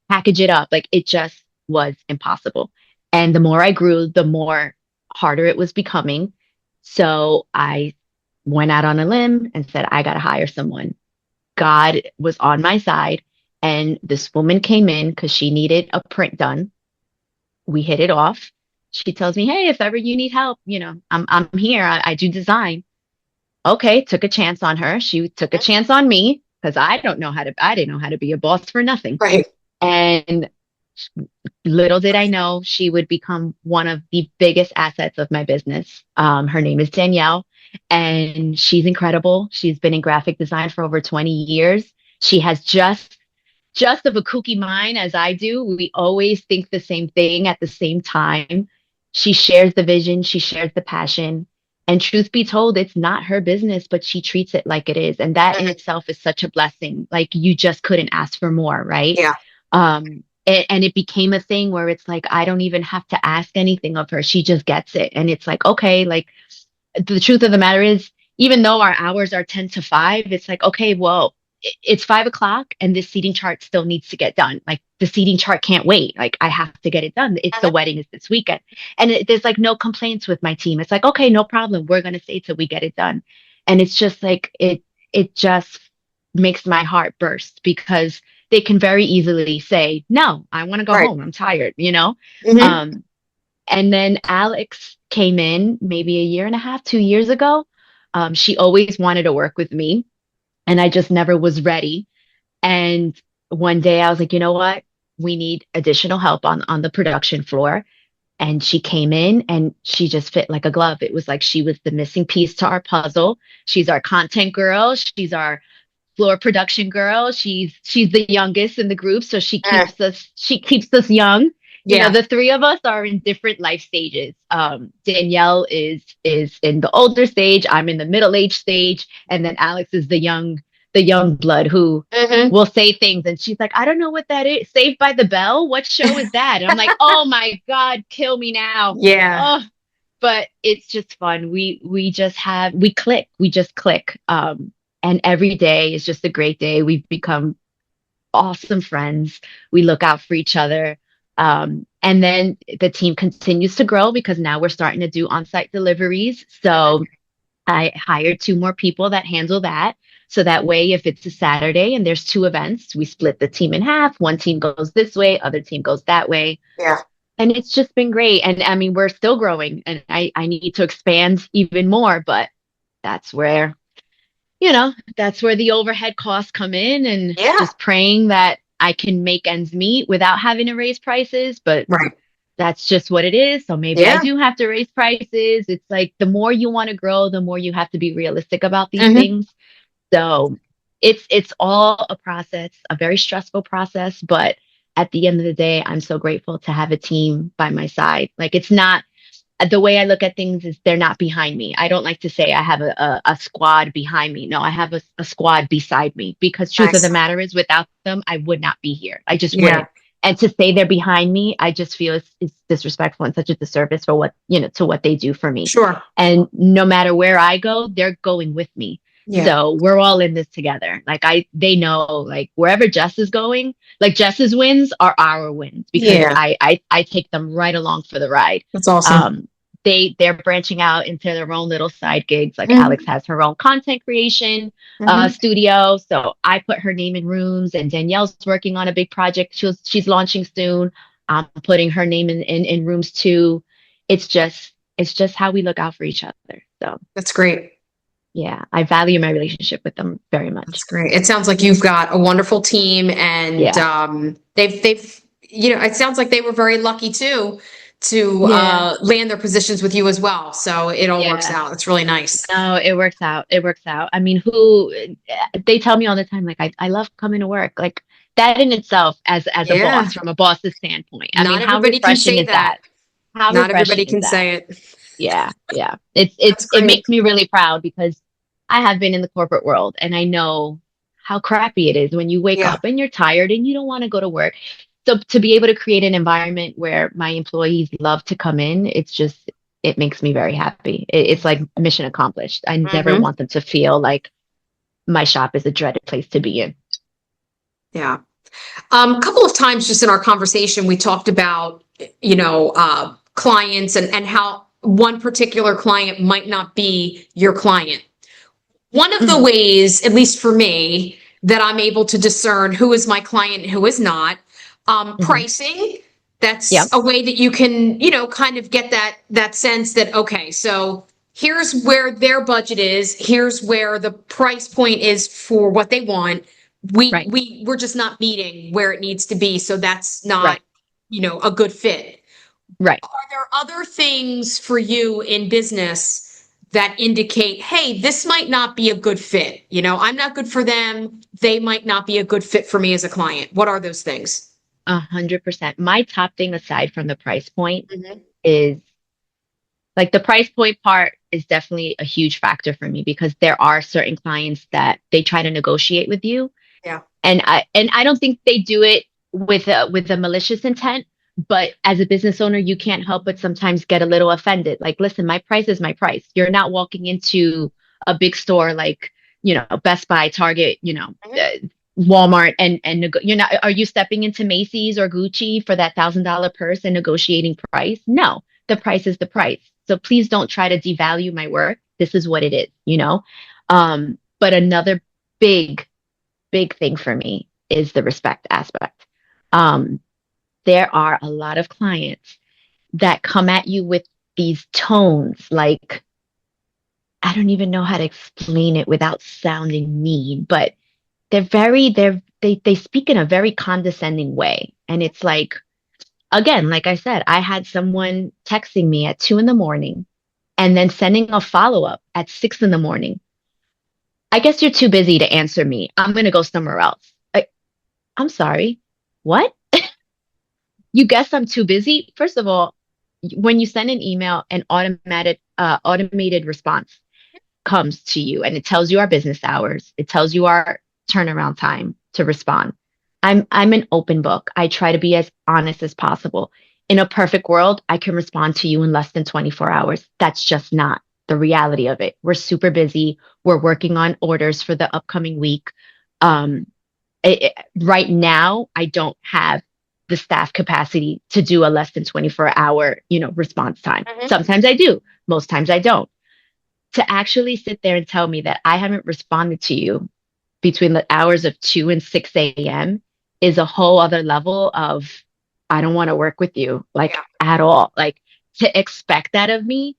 package it up. Like it just was impossible. And the more I grew, the more harder it was becoming. So I went out on a limb and said, I got to hire someone. God was on my side. And this woman came in because she needed a print done. We hit it off. She tells me, hey, if ever you need help, I'm here. I do design. Okay, took a chance on her. She took a chance on me because I didn't know how to be a boss for nothing. Right. And little did I know she would become one of the biggest assets of my business. Her name is Danielle, and she's incredible. She's been in graphic design for over 20 years. She has just of a kooky mind as I do. We always think the same thing at the same time. She shares the vision, she shares the passion. And truth be told, it's not her business, but she treats it like it is. And that in Mhm. itself is such a blessing. Like you just couldn't ask for more, right? Yeah. And it became a thing where it's like, I don't even have to ask anything of her. She just gets it. And it's like, okay, like the truth of the matter is, even though our hours are 10 to 5, it's like, okay, well, it's 5 o'clock and this seating chart still needs to get done. Like the seating chart can't wait. Like I have to get it done. It's the Mhm. wedding is this weekend. And there's like no complaints with my team. It's like, okay, no problem. We're going to stay till we get it done. And it's just like, it just makes my heart burst because they can very easily say, no, I want to go Right. home. I'm tired. Hmm. Um, and then Alex came in maybe a year and a half, 2 years ago. She always wanted to work with me, and I just never was ready. And one day I was like, you know what? We need additional help on the production floor. And she came in and she just fit like a glove. It was like she was the missing piece to our puzzle. She's our content girl. She's our floor production girl. She's the youngest in the group, so Uh, she keeps us young. yeah. The three of us are in different life stages. Danielle is in the older stage, I'm in the middle age stage, and then Alex is the young blood who Hmm. will say things and she's like, I don't know what that is. Saved by the Bell? What show is that? And I'm like, oh my God, kill me now. Yeah. Oh, but it's just fun. We click. We just click. And every day is just a great day. We've become awesome friends. We look out for each other. And then the team continues to grow because now we're starting to do on-site deliveries. So I hired two more people that handle that. So that way, if it's a Saturday and there's two events, we split the team in half. One team goes this way, other team goes that way. Yeah. And it's just been great. And I mean, we're still growing and I need to expand even more, but that's where that's where the overhead costs come in and Yeah. just praying that I can make ends meet without having to raise prices. But Right. that's just what it is. So maybe I Yeah. do have to raise prices. It's like the more you want to grow, the more you have to be realistic about these Hmm. things. So it's all a process, a very stressful process, but at the end of the day, I'm so grateful to have a team by my side. Like it's not the way I look at things is they're not behind me. I don't like to say I have a squad behind me. No, I have a squad beside me, because truth of the Nice. matter is, without them, I would not be here. I just Yeah, wouldn't. And to say they're behind me, I just feel it's disrespectful and such a disservice for what, to what they do for me. sure. And no matter where I go, they're going with me. Yeah, So we're all in this together. Like they know, like wherever Jess is going, like Jess's wins are our wins, because yeah, I take them right along for the ride. that's awesome. um they're branching out into their own little side gigs. Like Alex Hmm. has her own content creation Hmm. studio, so I put her name in rooms, and Danielle's working on a big project she's launching soon. I'm putting her name in rooms too. It's just how we look out for each other. So That's great. yeah, I value my relationship with them very That's much. great. It sounds like you've got a wonderful team, and Yeah. they've it sounds like they were very lucky too to Yeah. land their positions with you as well. So it all works Yeah. out. It's really nice. No, it works out. It works out. I mean, who they tell me all the time, like, I love coming to work. Like that in itself, as a Yeah. boss, from a boss's standpoint. I mean, Not how everybody can refreshing say is that. that? How Not refreshing everybody is can that? say it. Yeah, yeah. It That's it great. makes me really proud, because I have been in the corporate world, and I know how crappy it is when you wake Yeah. up and you're tired and you don't want to go to work. So to be able to create an environment where my employees love to come in, it makes me very happy. It's like mission accomplished. I never Hmm. want them to feel like my shop is a dreaded place to be in. Yeah. A couple of times just in our conversation, we talked about, clients and how one particular client might not be your client. One of the Hmm. ways, at least for me, that I'm able to discern who is my client and who is not, Hmm. pricing. That's Yep. a way that you can, kind of get that sense that, okay, so here's where their budget is, here's where the price point is for what they want. Right. We're just not meeting where it needs to be, so that's not, Right. a good fit. Right. Are there other things for you in business that indicate, hey, this might not be a good fit? I'm not good for them. They might not be a good fit for me as a client. What are those things? 100%. My top thing, aside from the price point, Hmm. is like the price point part is definitely a huge factor for me, because there are certain clients that they try to negotiate with you, Yeah. and I don't think they do it with a malicious intent. But as a business owner, you can't help but sometimes get a little offended. Like, listen, my price is my price. You're not walking into a big store like, Best Buy, Target, Hmm. Walmart, and you're not. Are you stepping into Macy's or Gucci for that $1,000 purse and negotiating price? No, the price is the price. So please don't try to devalue my work. This is what it is. But another big big thing for me is the respect aspect. Um, there are a lot of clients that come at you with these tones, like, I don't even know how to explain it without sounding mean, but they speak in a very condescending way. And it's like, again, like I said, I had someone texting me at 2 in the morning and then sending a follow-up at 6 in the morning. I guess you're too busy to answer me. I'm gonna go somewhere else. I'm sorry. What? You guess I'm too busy? First of all, when you send an email, an automated response comes to you, and it tells you our business hours. It tells you our turnaround time to respond. I'm an open book. I try to be as honest as possible. In a perfect world, I can respond to you in less than 24 hours. That's just not the reality of it. We're super busy. We're working on orders for the upcoming week. Um, right now, I don't have the staff capacity to do a less than 24-hour, response time. Hmm. Sometimes I do, most times I don't. To actually sit there and tell me that I haven't responded to you between the hours of 2 and 6 a.m. is a whole other level of, I don't want to work with you, like, Yeah. at all. Like, to expect that of me,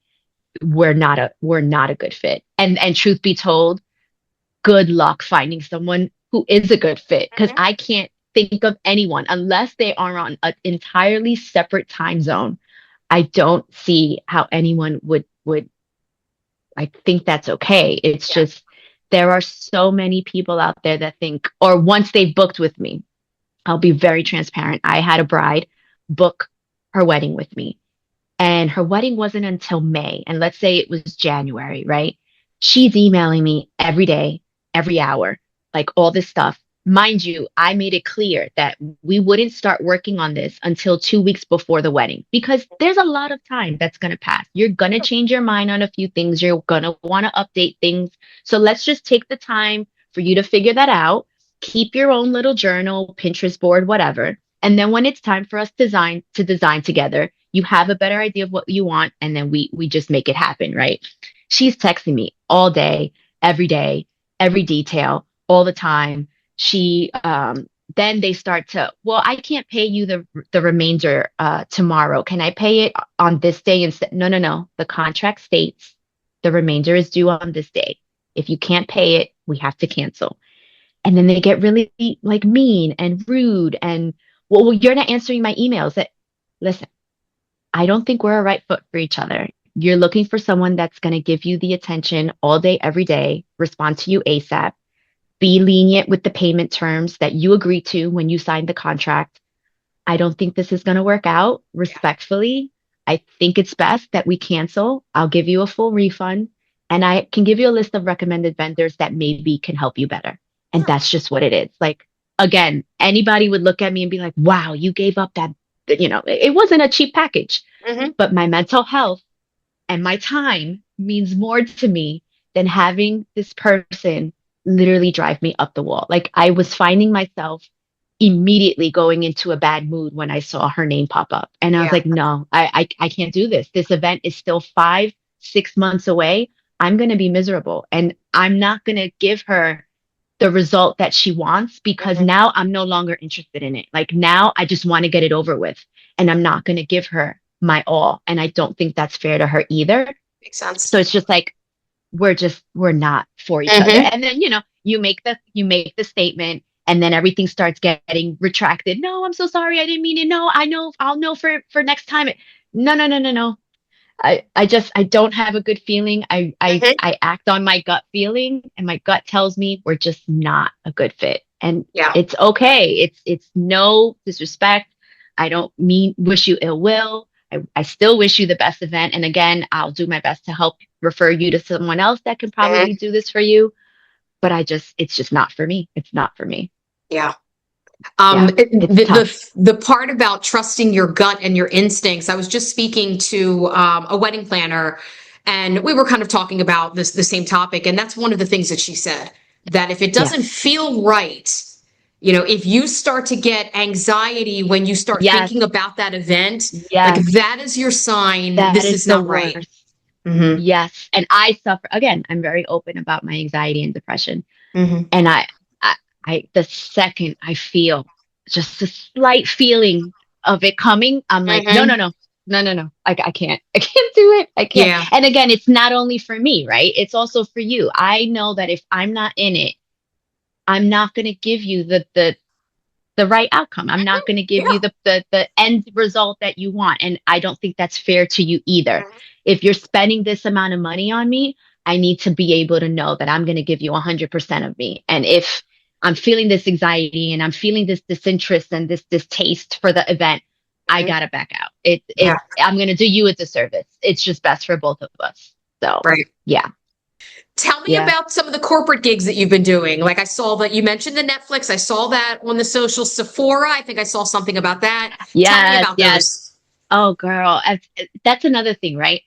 we're not a good fit. And truth be told, good luck finding someone who is a good fit, because Hmm. I can't think of anyone unless they are on an entirely separate time zone. I don't see how anyone would I think that's okay. It's Yeah. just there are so many people out there that think, or once they've booked with me, I'll be very transparent. I had a bride book her wedding with me. and her wedding wasn't until May. And let's say it was January, right? She's emailing me every day, every hour, like all this stuff. Mind you, I made it clear that we wouldn't start working on this until 2 weeks before the wedding because there's a lot of time that's going to pass. You're going to change your mind on a few things. You're going to want to update things. So let's just take the time for you to figure that out. Keep your own little journal, Pinterest board, whatever. And then when it's time for us design together, you have a better idea of what you want, and then we just make it happen, right? She's texting me all day, every detail, all the time. She then they start to, well, I can't pay you the remainder tomorrow. Can I pay it on this day instead? No, no, no. The contract states the remainder is due on this day. If you can't pay it, we have to cancel. And then they get really like mean and rude and well, you're not answering my emails. That listen, I don't think we're a right foot for each other. You're looking for someone that's going to give you the attention all day, every day, respond to you ASAP, be lenient with the payment terms that you agreed to when you signed the contract. I don't think this is going to work out respectfully. I think it's best that we cancel. I'll give you a full refund and I can give you a list of recommended vendors that maybe can help you better. And that's just what it is. Like, again, anybody would look at me and be like, wow, you gave up that, it wasn't a cheap package, but my mental health and my time means more to me than having this person literally drive me up the wall. Like I was finding myself immediately going into a bad mood when I saw her name pop up. And I was Yeah. like, no, I can't do this. This event is still 5, 6 months away. I'm going to be miserable and I'm not going to give her the result that she wants because now I'm no longer interested in it. Like now I just want to get it over with and I'm not going to give her my all. And I don't think that's fair to her either. Makes sense. So it's just like, we're not for each other. And then, you make the statement and then everything starts getting retracted. No, I'm so sorry. I didn't mean it. No, I know. I'll know for next time. No, no, no, no, no. I don't have a good feeling. I act on my gut feeling and my gut tells me we're just not a good fit. And Yeah. it's okay. It's no disrespect. I don't wish you ill will. I still wish you the best event. And again, I'll do my best to help refer you to someone else that can probably do this for you. But it's just not for me. It's not for me. Yeah. It's tough. The part about trusting your gut and your instincts, I was just speaking to a wedding planner and we were kind of talking about the same topic. And that's one of the things that she said, that if it doesn't feel right, if you start to get anxiety when you start thinking about that event, like that is your sign this is not right. Yes. And I suffer again, I'm very open about my anxiety and depression. And the second I feel just a slight feeling of it coming, I'm like, no, no, no, no, no, no. I can't do it. I can't. Yeah. And again, it's not only for me, right? It's also for you. I know that if I'm not in it, I'm not going to give you the right outcome. I'm not going to give you the end result that you want. And I don't think that's fair to you either. If you're spending this amount of money on me, I need to be able to know that I'm going to give you 100% of me. And if I'm feeling this anxiety and I'm feeling this disinterest and this distaste for the event, I got to back out. I'm going to do you a disservice. It's just best for both of us. So, yeah. Tell me about some of the corporate gigs that you've been doing. Like I saw that you mentioned the Netflix. I saw that on the social. Sephora, I think I saw something about that. Tell me about those. Oh, girl. That's another thing, right?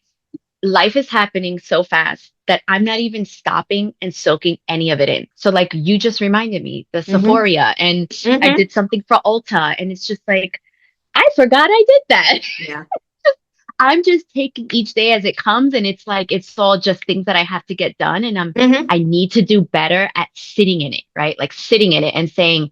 Life is happening so fast that I'm not even stopping and soaking any of it in. So like you just reminded me, the Sephora and I did something for Ulta and it's just like, I forgot I did that. Yeah. I'm just taking each day as it comes and it's like it's all just things that I have to get done and I need to do better at sitting in it, right? Like sitting in it and saying,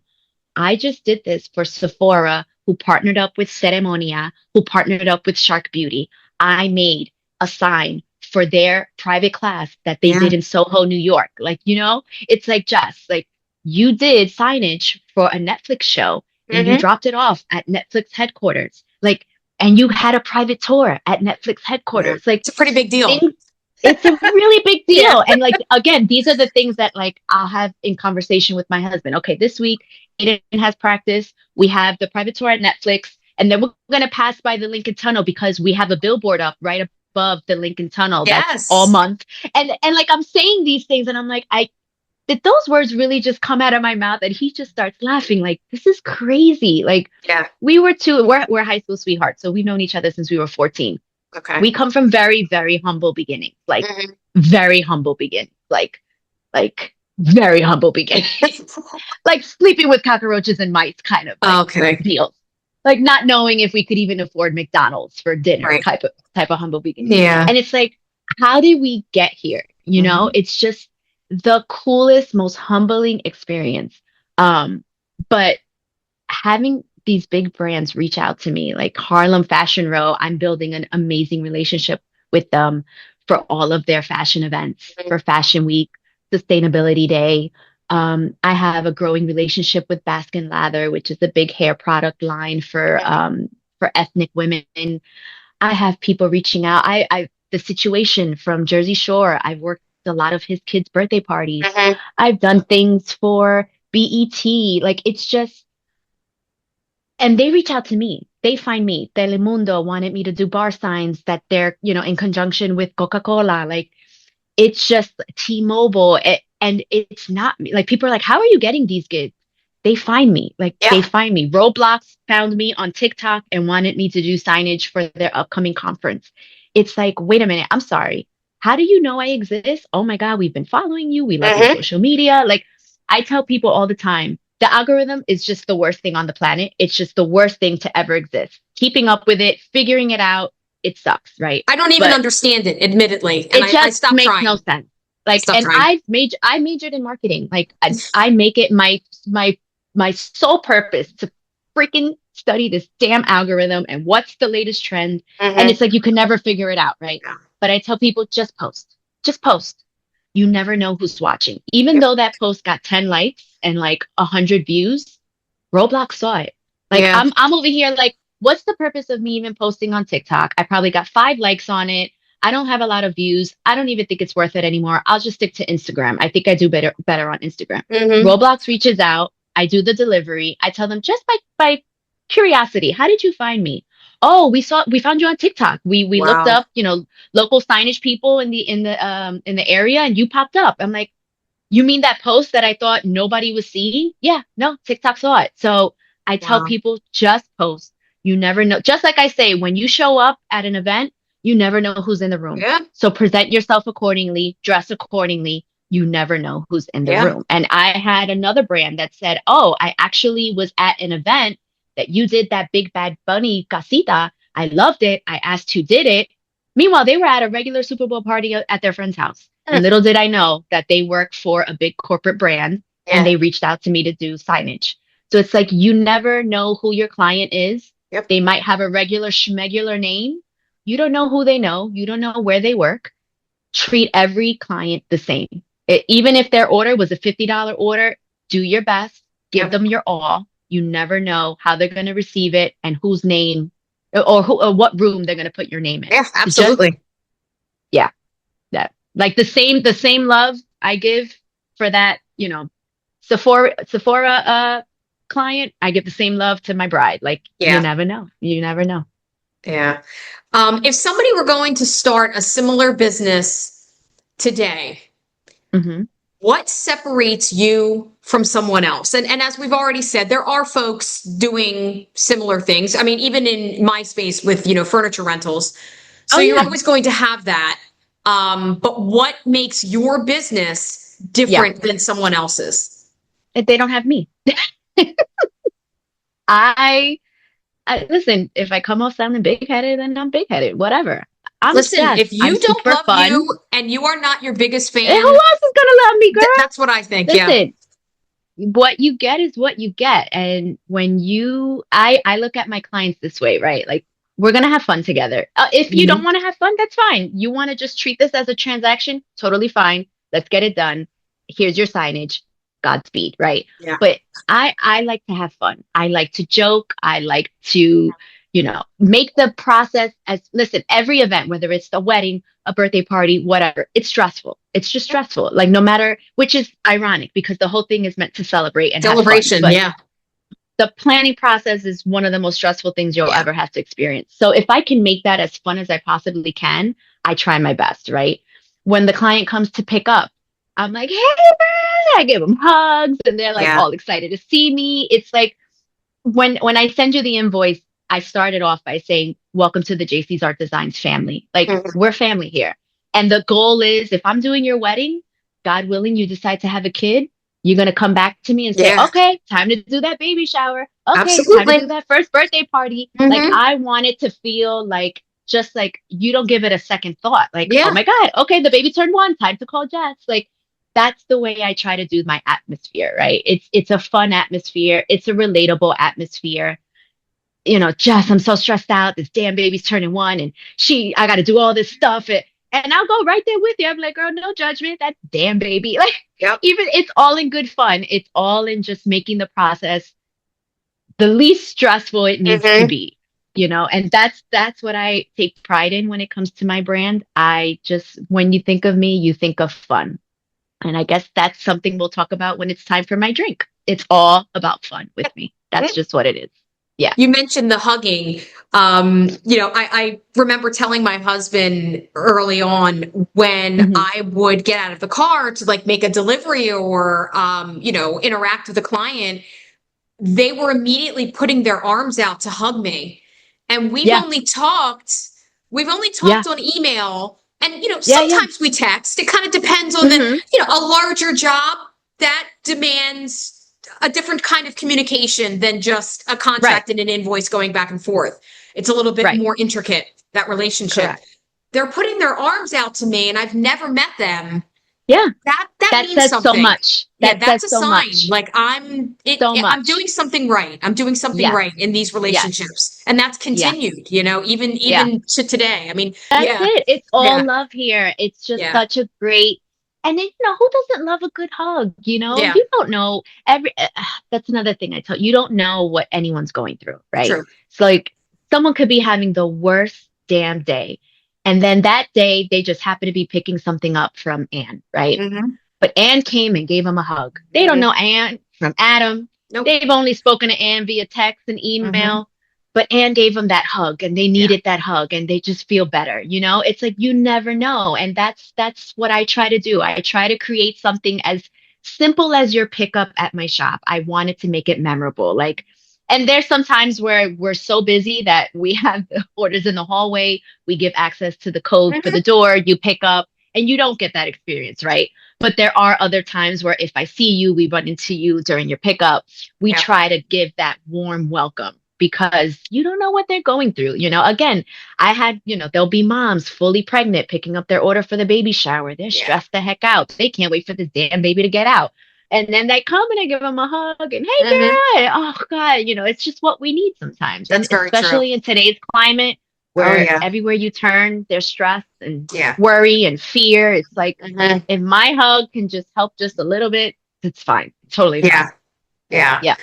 I just did this for Sephora, who partnered up with Ceremonia, who partnered up with Shark Beauty. I made a sign for their private class that they did in Soho, New York. Like, it's like just like you did signage for a Netflix show and you dropped it off at Netflix headquarters. Like, and you had a private tour at Netflix headquarters. Like, it's a pretty big deal. It's a really big deal. And like, again, these are the things that like I'll have in conversation with my husband. Okay, this week Aiden has practice. We have the private tour at Netflix And then we're going to pass by the Lincoln Tunnel because we have a billboard up right above the Lincoln Tunnel. That's all Yes. month. And like I'm saying these things and I'm like, I did those words really just come out of my mouth? And he just starts laughing like, this is crazy. Like Yeah. we're high school sweethearts. So we've known each other since we were 14. Okay. We come from very, very humble beginnings, like Mhm. very humble beginnings, like very humble beginnings, like sleeping with cockroaches and mice kind of like Okay. deals. Like not knowing if we could even afford McDonald's for dinner Right. type of humble beginnings. Yeah. And it's like, how did we get here? You know, Mhm. it's just the coolest, most humbling experience. But having these big brands reach out to me, like Harlem Fashion Row, I'm building an amazing relationship with them for all of their fashion events, Mhm. for Fashion Week, Sustainability Day. I have a growing relationship with Baskin Lather, which is a big hair product line for ethnic women. I have people reaching out. I the situation from Jersey Shore. I've worked a lot of his kids' birthday parties. Mhm. I've done things for BET. Like it's just and they reach out to me. They find me. Telemundo wanted me to do bar signs that they're, in conjunction with Coca-Cola. Like it's just T-Mobile. And it's not me. Like people are like, how are you getting these gigs? They find me. Like they Yeah. find me. Roblox found me on TikTok and wanted me to do signage for their upcoming conference. It's like, wait a minute. I'm sorry. How do you know I exist? Oh my God, we've been following you. We love your Mhm. social media. Like I tell people all the time, the algorithm is just the worst thing on the planet. It's just the worst thing to ever exist. Keeping up with it, figuring it out, it sucks, right? I don't even But understand it, admittedly, and it I just stopped makes no trying. sense. I Like, stopped and trying. I majored in marketing. Like, I make it my sole purpose to freaking study this damn algorithm and what's the latest trend. And Mhm. it's like you can never figure it out, right? Yeah. But I tell people just post. You never know who's watching. Even Yep. though that post got 10 likes and like 100 views, Roblox saw it. Like Yeah. I'm over here like, what's the purpose of me even posting on TikTok? I probably got 5 likes on it. I don't have a lot of views. I don't even think it's worth it anymore. I'll just stick to Instagram. I think I do better on Instagram. Mhm. Roblox reaches out. I do the delivery. I tell them just by curiosity, how did you find me? Oh, we found you on TikTok. We looked Wow. up, local signage people in the area and you popped up. I'm like, you mean that post that I thought nobody was seeing? Yeah, no, TikTok saw it. So I tell Wow. people just post. You never know. Just like I say, when you show up at an event, you never know who's in the room. Yeah. So present yourself accordingly, dress accordingly. You never know who's in the Yeah. room. And I had another brand that said, oh, I actually was at an event that you did that Big Bad Bunny casita. I loved it. I asked who did it. Meanwhile, they were at a regular Super Bowl party at their friend's house. And Mm. little did I know that they work for a big corporate brand and Yeah. they reached out to me to do signage. So it's like you never know who your client is. Yep. They might have a regular schmegular name. You don't know who they know. You don't know where they work. Treat every client the same. Even if their order was a $50 order, do your best, give Yep. them your all. You never know how they're going to receive it and whose name or what room they're going to put your name in. Yeah. So just, Absolutely. yeah, that like the same love I give for that, Sephora client, I give the same love to my bride. Like you Yeah. never know. You never know. Yeah. If somebody were going to start a similar business today, Hmm. what separates you from someone else? And as we've already said, there are folks doing similar things. I mean, even in my space with, furniture rentals. Oh So you're yeah. always going to have that. But what makes your business Yeah. different than someone else's? If they don't have me. I, I listen, if I come off sounding big headed, then I'm big headed. Whatever. I'm Listen, Jess. if I'm you don't super love fun. you and you are not your biggest And who fan, else is gonna love me, girl? that's what I think. Yeah. Listen, what you get is what you get. And when I look at my clients this way, right? Like we're gonna have fun together. If you don't Mhm. want to have fun, that's fine. You want to just treat this as a transaction, totally fine. Let's get it done. Here's your signage. Godspeed, right? Yeah. But I like to have fun. I like to joke. I like to, make the process as listen, every event, whether it's a wedding, a birthday party, whatever. It's stressful. It's just stressful. Like no matter, which is ironic because the whole thing is meant to celebrate and have fun. Celebration. But Yeah. the planning process is one of the most stressful things you'll Yeah. ever have to experience. So if I can make that as fun as I possibly can, I try my best, right? When the client comes to pick up, I'm like, hey, man, I give them hugs and they're like Yeah. all excited to see me. It's like when I send you the invoice, I started off by saying, welcome to the JC's Art Designs family. Like Mhm. we're family here. And the goal is if I'm doing your wedding, God willing, you decide to have a kid, you're going to come back to me and say, Yeah. okay, time to do that baby shower. Okay, time to Absolutely. do that first birthday party. Like Hmm. I want it to feel like just like you don't give it a second thought. Like, oh Yeah. my God, okay, the baby turned one, time to call Jess. Like that's the way I try to do my atmosphere, right? It's a fun atmosphere. It's a relatable atmosphere. Jess, I'm so stressed out. This damn baby's turning one and I got to do all this stuff. And I'll go right there with you. I'm like, girl, no judgment. That damn baby. Like, Yep. even it's all in good fun. It's all in just making the process the least stressful it needs to Hmm. be. And that's what I take pride in when it comes to my brand. When you think of me, you think of fun. And I guess that's something we'll talk about when it's time for my drink. It's all about fun with me. That's just what it is. Yeah. You mentioned the hugging. I remember telling my husband early on when Hmm. I would get out of the car to like make a delivery or, interact with a client, they were immediately putting their arms out to hug me. And Yeah. we've only talked Yeah. on email and, Yeah. Yeah. sometimes we text. It kind of depends on Hmm. a larger job that demands a different kind of communication than just a Right. contract and an invoice going back and forth. It's a little bit Right. more intricate, that relationship. Correct. They're putting their arms out to me and I've never met them. Yeah. That That means says so something. much. Yeah, That says that's a so sign. much. Like So I'm much. doing something right. I'm doing something Yes. right in these Yes. relationships. And that's Yeah. continued, even Yeah. even to today. I mean, That's yeah. it. It's all Yeah. love here. It's just Yeah. such a great, and then, who doesn't love a good hug? Yeah. You don't know that's another thing I tell you don't know what anyone's going through, right? True. It's like someone could be having the worst damn day. And then that day they just happen to be picking something up from Anne, right? Hmm. But Anne came and gave him a hug. They don't know Anne from Adam. Nope. They've only spoken to Anne via text and Hmm. email. But Anne gave them that hug and they Yeah. needed that hug and they just feel better. It's like you never know. And that's what I try to do. I try to create something as simple as your pickup at my shop. I wanted to make it memorable. Like, and there's some times where we're so busy that we have the orders in the hallway. We give access to the code for Hmm. the door. You pick up and you don't get that experience, right? But there are other times where if I see you, we run into you during your pickup. We Yeah. try to give that warm welcome because you don't know what they're going through. Again, I had, there'll be moms fully pregnant picking up their order for the baby shower. They're Yeah. stressed the heck out. They can't wait for this damn baby to get out. And then they come and I give them a hug and hey Hmm. girl, oh God, it's just what we need sometimes. And That's very true. especially in today's climate Oh where yeah. everywhere you turn, there's stress and Yeah. worry and fear. It's like Hmm. if my hug can just help just a little bit, it's fine. Totally Yeah. fine. Yeah. Yeah.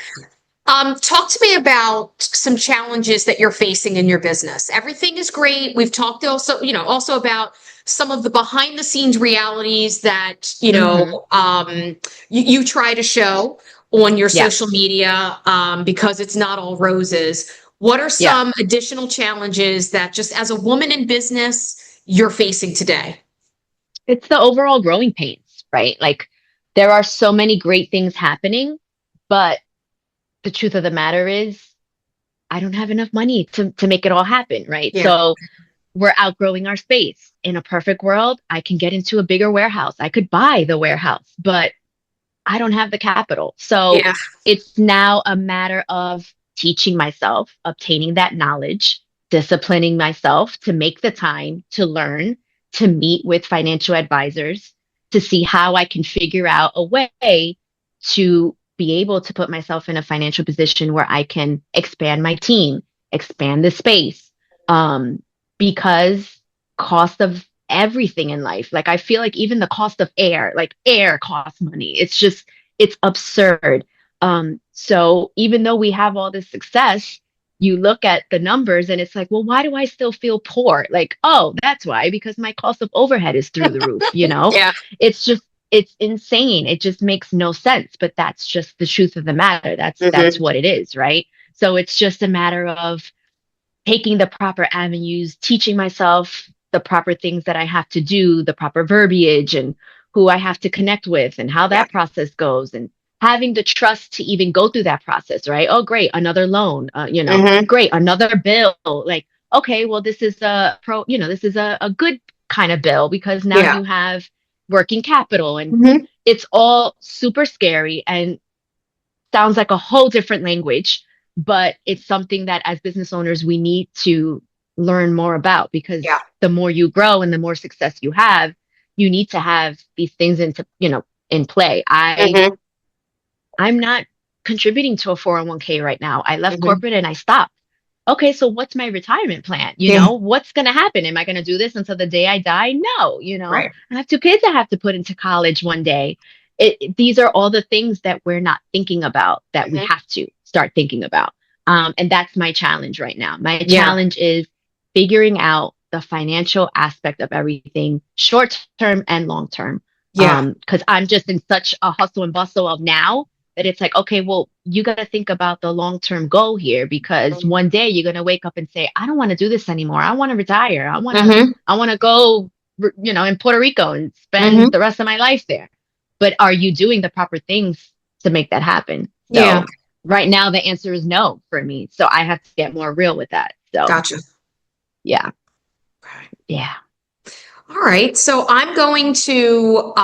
Talk to me about some challenges that you're facing in your business. Everything is great. We've talked also about some of the behind the scenes realities that, Hmm. you try to show on your Yeah. social media, because it's not all roses. What are Yeah. some additional challenges that just as a woman in business you're facing today? It's the overall growing pains, right? Like there are so many great things happening, but the truth of the matter is I don't have enough money to make it all happen, right? Yeah. So we're outgrowing our space. In a perfect world, I can get into a bigger warehouse. I could buy the warehouse, but I don't have the capital. So Yeah. it's now a matter of teaching myself, obtaining that knowledge, disciplining myself to make the time to learn, to meet with financial advisors, to see how I can figure out a way to be able to put myself in a financial position where I can expand my team, expand the space. Because cost of everything in life. Like I feel like even the cost of air, like air costs money. It's absurd. So even though we have all this success, you look at the numbers and it's like, well, why do I still feel poor? Like, oh, that's why, because my cost of overhead is through the roof. Yeah. It's just it's insane. It just makes no sense, but that's just the truth of the matter. That's Hmm. what it is, right? So it's just a matter of taking the proper avenues, teaching myself the proper things that I have to do, the proper verbiage and who I have to connect with and how Yeah. that process goes and having the trust to even go through that process, right? Oh, great, another loan, Hmm. great, another bill. Like, okay, well, this is this is a good kind of bill because now Yeah. you have working capital and Hmm. it's all super scary and sounds like a whole different language, but it's something that as business owners, we need to learn more about because Yeah. the more you grow and the more success you have, you need to have these things in play. Hmm. I'm not contributing to a 401k right now. I left Hmm. corporate and I stopped. Okay, so what's my retirement plan? Yeah. What's going to happen? Am I going to do this until the day I die? No, Right. I have two kids I have to put into college one day. These are all the things that we're not thinking about that we Hmm. have to start thinking about. And that's my challenge right now. My Yeah. challenge is figuring out the financial aspect of everything, short term and long term. Yeah. Because I'm just in such a hustle and bustle of now that it's like, okay, well, you got to think about the long-term goal here because one day you're going to wake up and say, I don't want to do this anymore. I want to retire. Hmm. I want to go, in Puerto Rico and spend Hmm. the rest of my life there. But are you doing the proper things to make that happen? Yeah. So right now the answer is no for me. So I have to get more real with that. So Gotcha. yeah, Okay. yeah. All right. So I'm going to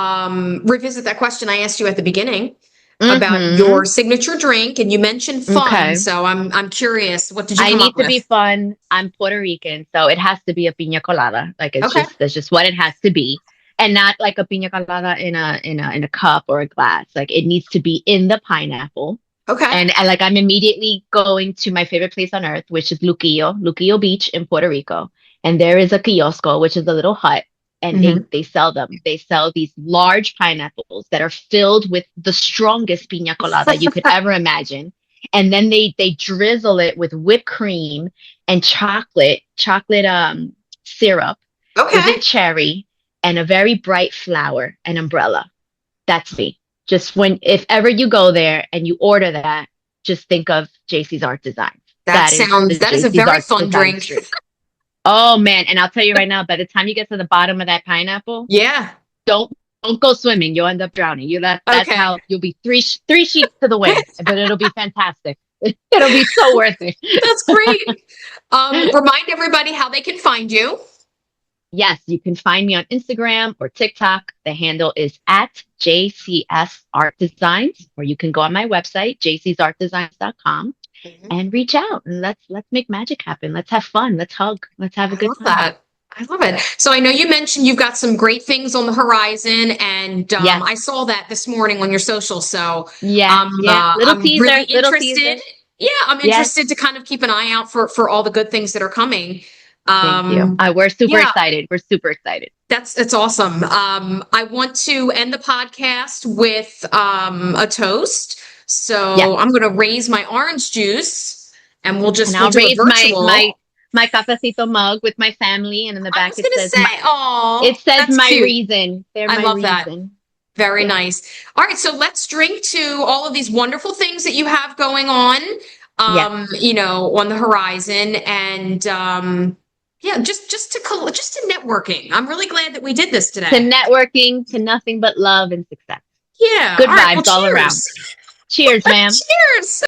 revisit that question I asked you at the beginning about Mm-hmm. your signature drink, and you mentioned fun. Okay. So I'm curious. What did you I come up need to with? be fun. I'm Puerto Rican, so it has to be a piña colada. Like Okay. that's just what it has to be. And not like a piña colada in a cup or a glass. Like it needs to be in the pineapple. Okay. And like I'm immediately going to my favorite place on earth, which is Luquillo Beach in Puerto Rico. And there is a kiosco, which is a little hut, and Hmm. they sell them. They sell these large pineapples that are filled with the strongest piña colada you could ever imagine. And then they drizzle it with whipped cream and chocolate syrup with a Okay. cherry and a very bright flower and umbrella. That's me. Just if ever you go there and you order that, just think of JC's Art Designs. That is the That is a JC's very Art fun Designs drink. drink. Oh man, and I'll tell you right now, by the time you get to the bottom of that pineapple, Yeah. don't don't go swimming. You'll end up drowning. That's Okay. how you'll be three sheets to the wind, but it'll be fantastic. It'll be so worth it. That's great. Remind everybody how they can find you. Yes, you can find me on Instagram or TikTok. The handle is at JCS Art Designs, or you can go on my website, jcsartdesigns.com, Mhm. and reach out and let's make magic happen. Let's have fun. Let's hug. Let's have I a good love time. that. I love it. So I know you mentioned you've got some great things on the horizon, and Yes. I saw that this morning on your social. So Yeah. Yeah. Little I'm really teaser. Little interested. teaser. Yeah, I'm Yes. interested to kind of keep an eye out for all the good things that are coming. Thank you. We're super Yeah, excited. We're super excited. that's awesome. I want to end the podcast with a toast. Yes. So I'm going to raise my orange juice, and And we'll I'll do it raise virtual. my cafecito mug with my family, and in the I back was going to say, it oh, says that's my cute. reason. They're I my love that. reason. Very Yeah. nice. All right, so let's drink to all of these wonderful things that you have going on, Yes. on the horizon, and yeah, just to networking. I'm really glad that we did this To today. networking, to nothing but love and success. Yeah. Good All right. Well, vibes all around. cheers. Cheers, ma'am. Cheers.